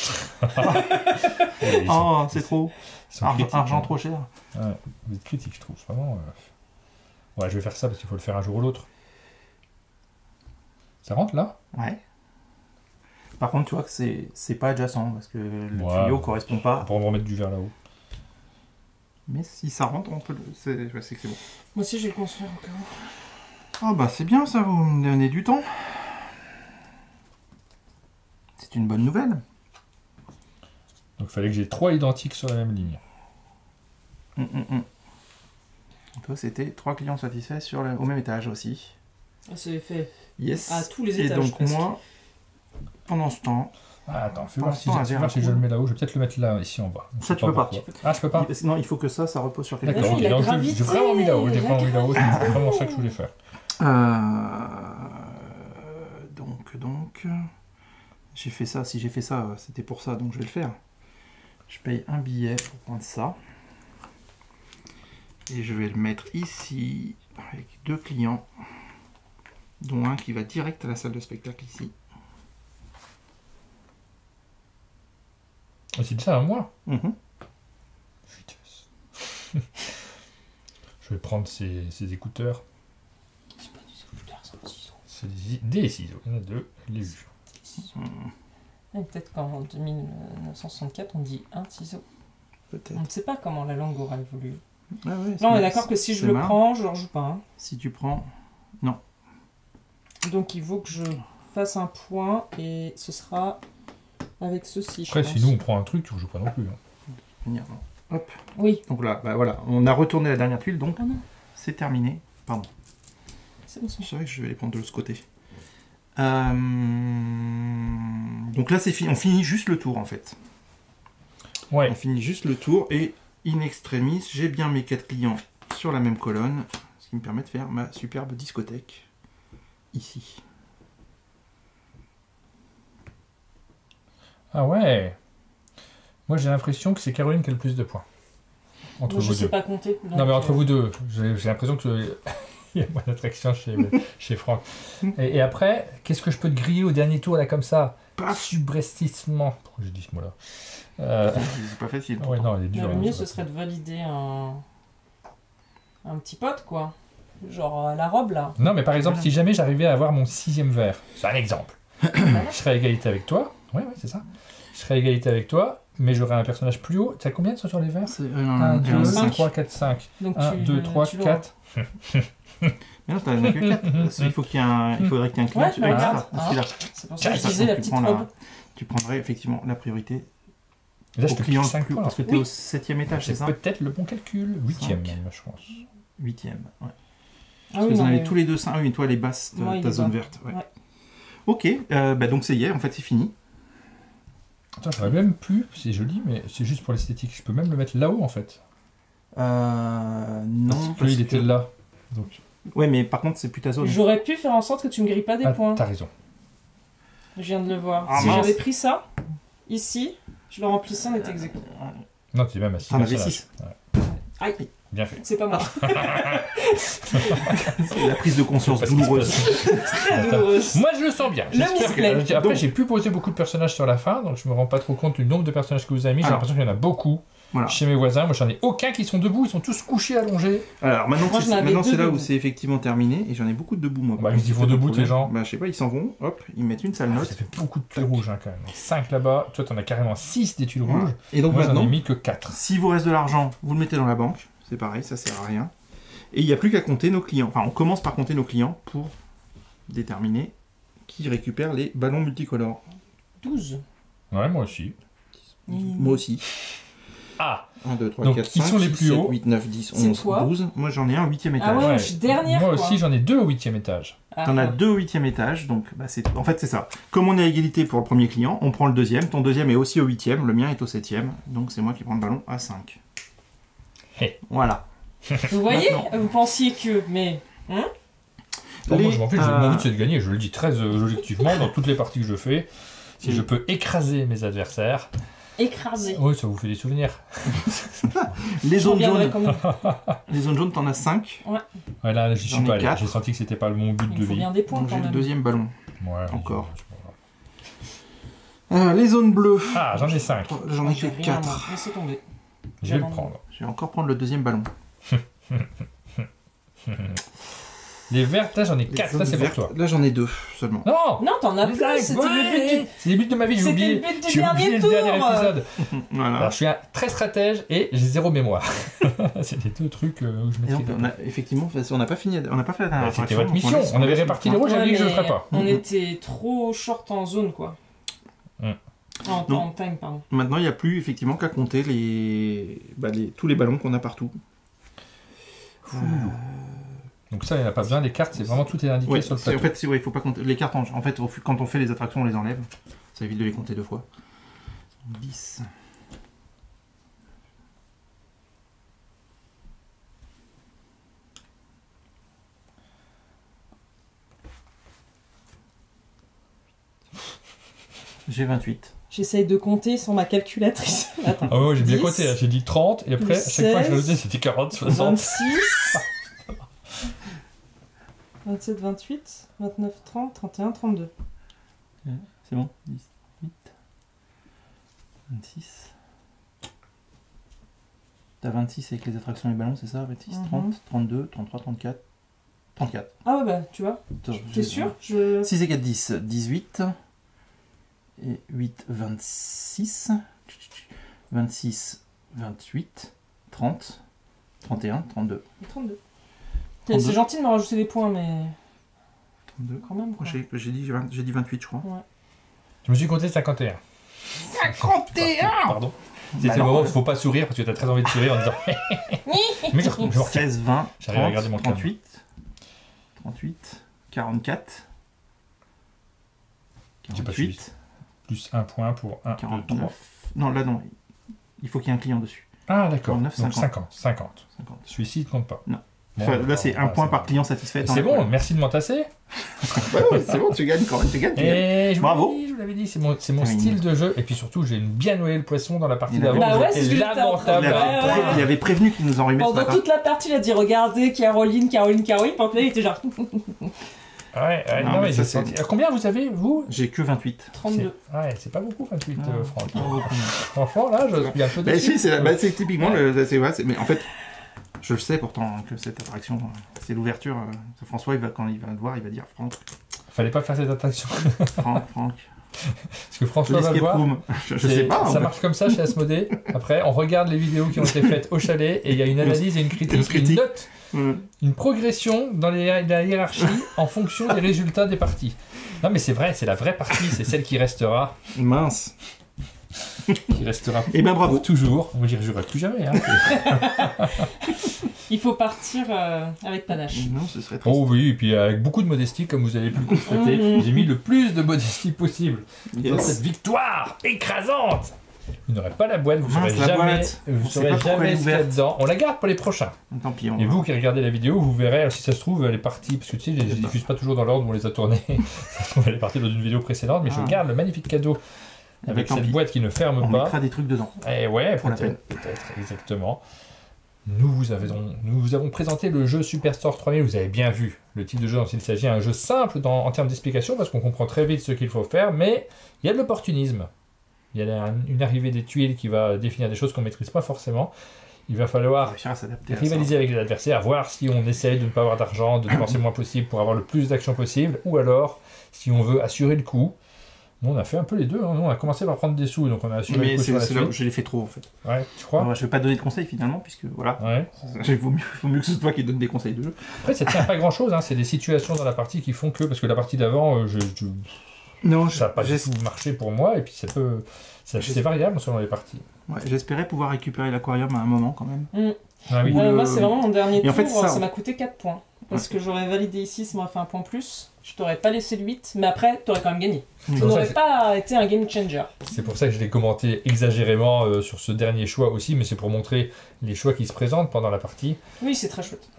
S3: Oh, c'est trop.
S1: Ils sont critiques,
S3: Argent
S1: hein.
S3: trop cher.
S1: Ouais, vous êtes critique, je trouve. Vraiment. Ouais, je vais faire ça parce qu'il faut le faire un jour ou l'autre. Ça rentre là?
S3: Ouais. Par contre, tu vois que c'est pas adjacent parce que le
S1: Ouais.
S3: tuyau correspond pas.
S1: Pour me remettre du verre là-haut.
S3: Mais si ça rentre, on peut le. C'est que c'est bon.
S2: Moi aussi, je vais le construire encore.
S3: Ah bah c'est bien ça, vous me donnez du temps. C'est une bonne nouvelle.
S1: Donc il fallait que j'ai 3 identiques sur la même ligne.
S3: Toi, c'était 3 clients satisfaits au même étage aussi.
S2: C'est fait
S3: Yes.
S2: à tous les
S3: Et
S2: étages.
S3: donc
S2: presque.
S3: moi, pendant ce temps,
S1: Ah, attends, fais
S3: Pour
S1: voir si,
S3: l'instant,
S1: fais
S3: un
S1: voir si
S3: verre
S1: je
S3: à
S1: le
S3: coup.
S1: mets là-haut. Je vais peut-être le mettre là, ici en bas. Je sais
S3: tu peux pas.
S1: pourquoi. Ah, je peux pas?
S3: non, il faut que ça repose sur quelque
S1: D'accord,
S3: chose.
S2: il a
S1: donc
S2: gravité,
S1: j'ai vraiment mis là-haut. J'ai
S2: la
S1: vraiment mis là-haut. C'est vraiment ça que je voulais faire.
S3: Donc, j'ai fait ça. Si j'ai fait ça, c'était pour ça, donc je vais le faire. Je paye un billet pour prendre ça. Et je vais le mettre ici, avec 2 clients, dont un qui va direct à la salle de spectacle ici.
S1: Ah, c'est déjà à moi.
S3: Mhm.
S1: Vitesse. Je vais prendre ces écouteurs.
S2: C'est pas des écouteurs, c'est un ciseau.
S1: C'est des ciseaux. Il y en a 2. Je l'ai vu.
S2: Et peut-être qu'en 1964, on dit un ciseau.
S3: Peut-être.
S2: On ne sait pas comment la langue aura évolué.
S3: Ah ouais,
S2: Là, on est d'accord que si je
S3: c'est
S2: le
S3: marrant.
S2: prends, je ne le rejoue pas. Hein.
S3: Si tu prends...
S2: Donc, il faut que je fasse un point et ce sera avec ceci.
S1: Après,
S2: je
S1: si
S2: pense.
S1: nous on prend un truc, tu ne joues pas non plus. Hein.
S3: venir, non. Hop.
S2: Oui.
S3: Donc là, bah voilà, on a retourné la dernière tuile, donc
S2: Ah non,
S3: c'est terminé. Pardon.
S2: c'est bon, c'est
S3: Je
S2: bon.
S3: savais que je vais les prendre de l'autre côté. Donc là, c'est fini. On finit juste le tour, en fait.
S1: Ouais.
S3: On finit juste le tour et in extremis, j'ai bien mes 4 clients sur la même colonne, ce qui me permet de faire ma superbe discothèque ici.
S1: Ah ouais. Moi j'ai l'impression que c'est Caroline qui a le plus de points. Entre
S2: Moi, je
S1: vous
S2: sais
S1: deux.
S2: pas compter.
S1: Non mais entre vous deux, j'ai l'impression que il y a moins d'attraction chez Franck. Et après, qu'est-ce que je peux te griller au dernier tour là comme ça?
S3: Paf.
S1: Subrestissement. Pourquoi j'ai dit ce mot-là
S3: C'est pas facile.
S1: ouais, non, elle est dure.
S2: Le
S1: hein,
S2: mieux,
S1: ça
S2: ce
S1: va.
S2: serait de valider un petit pote, quoi. Genre la robe, là.
S1: Non mais par exemple, si jamais j'arrivais à avoir mon 6e verre, c'est un exemple. Je serais à égalité avec toi. Ouais, c'est ça. Je serais à égalité avec toi, mais j'aurais un personnage plus haut. Tu as combien de sur les verres?
S3: C'est
S1: 1, 2,
S2: cinq.
S1: 3, 4, 5.
S2: Donc
S1: 1, 2, 3,
S2: tu l'auras.
S1: 4.
S3: Mais non, t'en as que 4. Il faudrait qu'il y ait un client
S2: Ouais,
S3: qui
S2: bah,
S3: regarde
S2: regarde,
S3: ça. Celui-là.
S2: C'est pour ça que je
S3: Ça,
S2: disais la
S3: tu
S2: petite
S3: prends
S2: robe.
S3: Tu prendrais effectivement la priorité
S1: Là, je
S3: au
S1: te
S3: client
S1: pique 5
S3: plus haut,
S1: points.
S3: parce que t'es
S2: Oui.
S3: au 7e étage, c'est
S1: C'est
S3: ça?
S1: peut-être le bon calcul. 8e
S3: Cinq.
S1: même, je pense.
S3: 8e, ouais.
S2: Ah
S3: Parce que
S2: oui,
S3: vous
S2: non,
S3: en avez
S2: mais-
S3: tous les deux 5. Ah oui, mais toi les basses,
S2: Moi, il
S3: ta
S2: est
S3: zone
S2: bas.
S3: verte. Ouais.
S2: Ouais.
S3: Ok, donc c'est hier, en fait c'est fini.
S1: Attends, j'aurais même pu, c'est joli, mais c'est juste pour l'esthétique. Je peux même le mettre là-haut en fait.
S3: Non.
S1: Parce que lui, il était là. Donc...
S3: Ouais, mais par contre, c'est plus ta zone.
S2: J'aurais pu faire en sorte que tu me grilles pas des points.
S1: T'as raison.
S2: Je viens de le voir.
S3: Ah,
S2: si
S3: mince.
S2: j'avais pris ça, ici, je le remplissais, on était ex aequo.
S1: Non, tu es même à 6
S3: T'en avais
S1: personnages.
S3: 6.
S1: Ouais.
S2: Aïe,
S1: Bien fait.
S2: c'est pas moi.
S3: C'est la prise de conscience
S1: Parce qu'il se
S3: douloureuse.
S2: Très douloureuse.
S1: Moi, je le sens bien.
S2: Le
S1: J'espère
S2: misplay.
S1: que... Après,
S3: Donc-
S1: j'ai pu poser beaucoup de personnages sur la fin, donc je me rends pas trop compte du nombre de personnages que vous avez mis. J'ai
S3: Alors.
S1: l'impression qu'il y en a beaucoup
S3: Voilà.
S1: chez mes voisins. Moi, j'en ai aucun qui sont debout. Ils sont tous couchés, allongés.
S3: Alors maintenant,
S2: Moi, j'en avais
S3: maintenant
S2: deux
S3: c'est là où
S2: debout.
S3: c'est effectivement terminé, et j'en ai beaucoup de debout moi.
S1: Bah, ils y vont debout, tes gens.
S3: Bah je sais pas, ils s'en vont, hop, ils mettent une sale
S1: Ah,
S3: note.
S1: ça fait beaucoup de tuiles rouges, hein, quand même. 5 là-bas. Toi, t'en as carrément 6 des tuiles
S3: Voilà.
S1: rouges.
S3: Et donc
S1: Moi, j'en ai
S3: maintenant,
S1: mis que 4.
S3: si vous reste de l'argent, vous le mettez dans la banque, c'est pareil, ça sert à rien. Et il n'y a plus qu'à compter nos clients. Enfin, on commence par compter nos clients pour déterminer qui récupère les ballons multicolores.
S2: 12.
S1: Ouais, moi aussi.
S3: Moi aussi.
S1: Ah
S3: 1, 2, 3,
S1: Donc,
S3: 4,
S1: qui
S3: 5,
S1: sont les
S3: 6,
S1: plus
S3: 7,
S1: hauts
S3: 8, 9, 10,
S2: C'est
S3: 11,
S2: toi
S3: 12. Moi j'en ai un au 8e étage.
S2: Ah ouais, je suis dernière.
S1: Moi
S2: quoi.
S1: aussi, j'en ai 2 au 8e étage.
S2: Ah,
S3: T'en as
S2: ah.
S3: 2 au 8e étage, donc bah, en fait c'est ça. Comme on est à égalité pour le premier client, on prend le deuxième. Ton deuxième est aussi au 8e, le mien est au 7e. Donc c'est moi qui prends le ballon à 5.
S1: Hey.
S3: Voilà.
S2: Vous voyez,
S3: Maintenant.
S2: vous pensiez que, mais
S1: Non, moi, je m'en fiche.
S3: euh,
S1: Mon but, c'est de gagner. Je le dis très objectivement dans toutes les parties que je fais. Si
S3: Oui.
S1: je peux écraser mes adversaires,
S2: écrasé.
S1: oui, ça vous fait des souvenirs.
S3: Les
S2: J'en
S3: zones
S2: reviendrai
S3: jaunes,
S2: quand même.
S3: les zones jaunes, t'en as 5.
S1: Ouais, là, j'y
S3: J'en
S1: suis
S3: ai
S1: pas allé.
S3: 4.
S1: J'ai senti que c'était pas mon but
S2: Il
S1: de
S2: faut
S1: vie.
S2: bien des points
S3: Donc
S2: quand
S3: j'ai le
S2: même.
S3: deuxième ballon.
S1: Ouais,
S3: Encore.
S1: c'est pas grave.
S3: Les zones bleues.
S1: Ah, j'en ai 5.
S3: J'en
S2: Moi,
S3: ai que
S2: j'ai rien, moi.
S3: 4.
S2: Laissez tomber.
S1: Je vais le
S2: J'abandonne.
S1: prendre.
S3: Je vais encore prendre le deuxième ballon.
S1: Les vertes, là, j'en ai
S3: Les
S1: 4.
S3: zones
S1: Ça, c'est pour
S3: vertes,
S1: toi.
S3: là j'en ai 2 seulement.
S1: Non
S2: Non, t'en as
S1: Les
S2: plus,
S1: cinq,
S2: c'était
S1: ouais.
S2: le but du...
S1: C'est les buts de ma vie, j'ai
S2: C'était
S1: oublié.
S2: le but du
S1: J'ai
S2: dernier
S1: oublié le
S2: tour.
S1: dernier épisode.
S3: Voilà.
S1: Alors, je suis très stratège et j'ai 0 mémoire. C'est les 2 trucs où je
S3: Et donc,
S1: maîtrise.
S3: effectivement, on n'a pas fini, on n'a pas fait la dernière
S1: C'était
S3: attraction,
S1: votre
S3: donc
S1: mission.
S3: laisse-
S1: On avait
S3: laisse
S1: réparti
S3: le
S1: les
S3: point.
S1: rôles, j'avais dit que je le
S2: mais
S1: ferais pas.
S2: On
S3: Mhm.
S2: était trop short en zone, quoi.
S1: Mm.
S2: En
S3: Non.
S2: time, pardon.
S3: Maintenant, il n'y a plus effectivement qu'à compter tous les ballons qu'on a partout.
S1: Donc ça, il n'y en a pas besoin. Les cartes, c'est vraiment tout est indiqué
S3: Ouais,
S1: sur le
S3: en
S1: plateau.
S3: fait, il faut pas compter les cartes. En fait, quand on fait les attractions, on les enlève. Ça évite de les compter 2 fois. 10. J'ai 28.
S2: J'essaye de compter sur ma calculatrice. Attends.
S1: Ah ouais, j'ai bien
S2: 10,
S1: compté. Là. J'ai dit 30 et après, à chaque fois que je rajoutais, c'était 40, 60.
S2: 26, 27, 28, 29, 30, 31, 32.
S3: C'est bon 18. 26. T'as 26 avec les attractions et les ballons, c'est ça 26,
S2: Mhm.
S3: 30, 32, 33, 34. 34.
S2: Ah ouais, bah, tu vois, t'es sûr je...
S3: 6 et 4, 10. 18. Et 8, 26. 26, 28. 30. 31, 32.
S2: 32.
S3: 32.
S2: C'est gentil de me rajouter des points, mais
S3: 32.
S2: quand même, quoi.
S3: J'ai dit 28, je crois.
S1: Je me suis compté 51.
S3: 51
S1: Pardon.
S3: Bah
S1: C'était le
S3: non.
S1: moment où il ne faut pas sourire parce que tu as très envie de sourire en disant mais je retiens.
S3: 16, 20,
S1: J'arrive à
S3: 30,
S1: garder mon calme.
S3: 38. 38. 44.
S1: J'ai pas
S3: 48.
S1: Plus 1 point pour 1, 2, 3.
S3: 49. Non, là, non. Il faut qu'il y ait un client dessus.
S1: Ah d'accord.
S3: 49,
S1: Donc
S3: 50.
S1: 50.
S3: 50.
S1: Celui-ci, il ne compte pas.
S3: Non.
S1: Bon,
S3: Enfin, là, c'est un
S1: voilà,
S3: point
S1: c'est
S3: par
S1: bon.
S3: client satisfait.
S1: C'est bon, merci de m'en tasser.
S3: Bah ouais, c'est bon, tu gagnes quand même. Tu gagnes.
S1: Et je
S3: Bravo.
S1: je vous l'avais dit, c'est mon
S3: Ah,
S1: style de jeu. Et puis surtout, j'ai bien noyé le poisson dans la partie
S3: Il avait-
S1: d'avant.
S2: Bah ouais,
S1: J'étais
S2: c'est ce que j'étais en train
S1: lamentable.
S2: de dire. Ouais, ouais.
S3: Il avait prévenu qu'il nous en remet ce
S2: Pendant
S3: matin.
S2: toute la partie, il a dit regardez Caroline, Caroline, Caroline. Par contre, là, il était genre
S1: Ouais,
S3: Non,
S1: non,
S3: mais
S1: mais
S3: ça,
S1: j'ai
S3: c'est-
S1: senti. Combien vous avez, vous
S3: J'ai que 28.
S2: 32.
S1: Ouais, c'est pas beaucoup, 28,
S3: Non,
S1: Franck.
S3: pas beaucoup.
S1: Franchement, là, je suis un peu
S3: Bah
S1: déçu.
S3: si, c'est typiquement mais en fait, je le sais pourtant que cette attraction, c'est l'ouverture. François, quand il va le voir, il va dire Franck,
S1: Fallait pas faire cette attraction.
S3: Franck.
S1: Parce que François va le
S3: L'escape
S1: voir.
S3: room. Je sais pas. en
S1: Ça
S3: fait.
S1: marche comme ça chez Asmodée. Après, on regarde les vidéos qui ont été faites au chalet et il y a une analyse et une critique, une note, une progression dans la hiérarchie en fonction des résultats des parties. Non, mais c'est vrai, c'est la vraie partie, c'est celle qui restera.
S3: Mince.
S1: qui restera
S3: Et ben bravo.
S1: pour toujours. Moi, j'y rejouerai plus jamais. Hein.
S2: Il faut partir avec panache.
S3: Non, ce serait triste.
S1: Oh oui, et puis avec beaucoup de modestie, comme vous avez pu le constater, j'ai mis le plus de modestie possible dans cette victoire écrasante. Vous n'aurez pas la boîte, vous ne
S3: Mince,
S1: saurez
S3: la
S1: jamais,
S3: boîte.
S1: vous
S3: On sait
S1: saurez
S3: pas pourquoi elle
S1: jamais
S3: est
S1: ce qu'il y a
S3: ouverte.
S1: dedans. On la garde pour les prochains.
S3: Tant pis, on
S1: Et
S3: va-
S1: vous qui regardez la vidéo, vous verrez, si ça se trouve, les parties, parce que tu sais, je ne diffuse pas toujours dans l'ordre où on les a tournées. Ça se trouve, elle est partie dans une vidéo précédente, mais je
S3: Ah.
S1: garde le magnifique cadeau
S3: Eh
S1: avec
S3: ben, tant
S1: cette
S3: pis.
S1: boîte qui ne ferme
S3: On
S1: pas.
S3: mettra des trucs dedans.
S1: Eh ouais,
S3: Pour la
S1: peut-être, exactement. Nous vous avons présenté le jeu Superstore 3000, vous avez bien vu le type de jeu dont il s'agit, un jeu simple en termes d'explication, parce qu'on comprend très vite ce qu'il faut faire, mais il y a de l'opportunisme. Il y a une arrivée des tuiles qui va définir des choses qu'on ne maîtrise pas forcément. Il va falloir
S3: Réussir à s'adapter à ça.
S1: rivaliser avec les adversaires, voir si on essaye de ne pas avoir d'argent, de dépenser le moins possible pour avoir le plus d'actions possible, ou alors si on veut assurer le coup. Nous, on a fait un peu les deux. Hein. Nous, on a commencé par prendre des sous, donc on a assuré le
S3: Mais
S1: coup sur la
S3: c'est là où
S1: suite.
S3: je l'ai fait trop en fait.
S1: Ouais, tu crois?
S3: Alors, je vais pas donner de conseils finalement, puisque voilà.
S1: Ouais.
S3: Il vaut mieux que ce soit toi qui donne des conseils de jeu.
S1: Après, ça tient pas grand chose, hein. C'est des situations dans la partie qui font que. Parce que la partie d'avant,
S3: Non,
S1: ça n'a pas du tout marché pour moi, et puis ça peut. C'est variable selon les parties.
S3: Ouais, j'espérais pouvoir récupérer l'aquarium à un moment quand même.
S1: Ah oui.
S3: Ou le-
S2: Moi, c'est vraiment mon dernier
S3: Et en
S2: tour,
S3: fait, ça,
S2: ça m'a coûté 4 points. Parce que j'aurais validé ici, ça m'aurait fait un point plus. Je t'aurais pas laissé le 8, mais après, t'aurais quand même gagné.
S3: Oui.
S2: Ça
S1: Pour ça,
S2: n'aurait pas été un game changer.
S1: C'est pour ça que je l'ai commenté exagérément sur ce dernier choix aussi, mais c'est pour montrer les choix qui se présentent pendant la partie.
S2: Oui, c'est très chouette.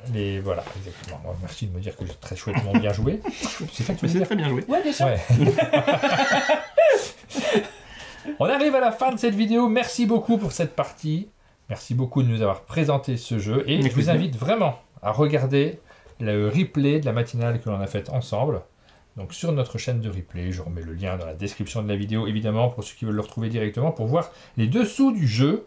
S1: Voilà, exactement. Bon, merci de me dire que j'ai très chouettement bien joué. C'est ça que tu veux
S3: Mais c'est
S1: dire?
S3: très bien joué.
S2: Ouais, bien sûr.
S1: Ouais. On arrive à la fin de cette vidéo. Merci beaucoup pour cette partie. Merci beaucoup de nous avoir présenté ce jeu. Et je vous invite vraiment à regarder le replay de la matinale que l'on a faite ensemble. Donc sur notre chaîne de replay, je remets le lien dans la description de la vidéo, évidemment, pour ceux qui veulent le retrouver directement, pour voir les dessous du jeu,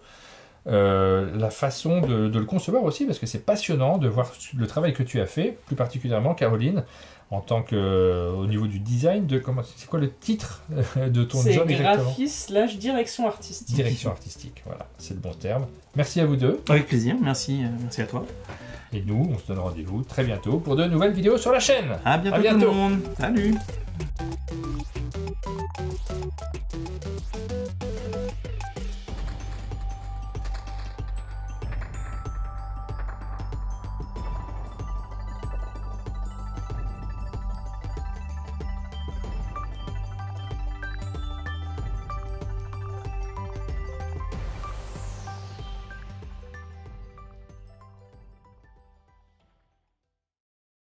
S1: la façon de le concevoir aussi, parce que c'est passionnant de voir le travail que tu as fait, plus particulièrement, Caroline, en tant que au niveau du design, c'est quoi le titre de ton
S2: C'est
S1: job exactement?
S2: graphiste/direction artistique.
S1: Direction artistique, voilà, c'est le bon terme. Merci à vous deux.
S3: Avec plaisir, merci à toi.
S1: Et nous, on se donne rendez-vous très bientôt pour de nouvelles vidéos sur la chaîne.
S3: À bientôt,
S1: À bientôt.
S3: tout le monde. Salut.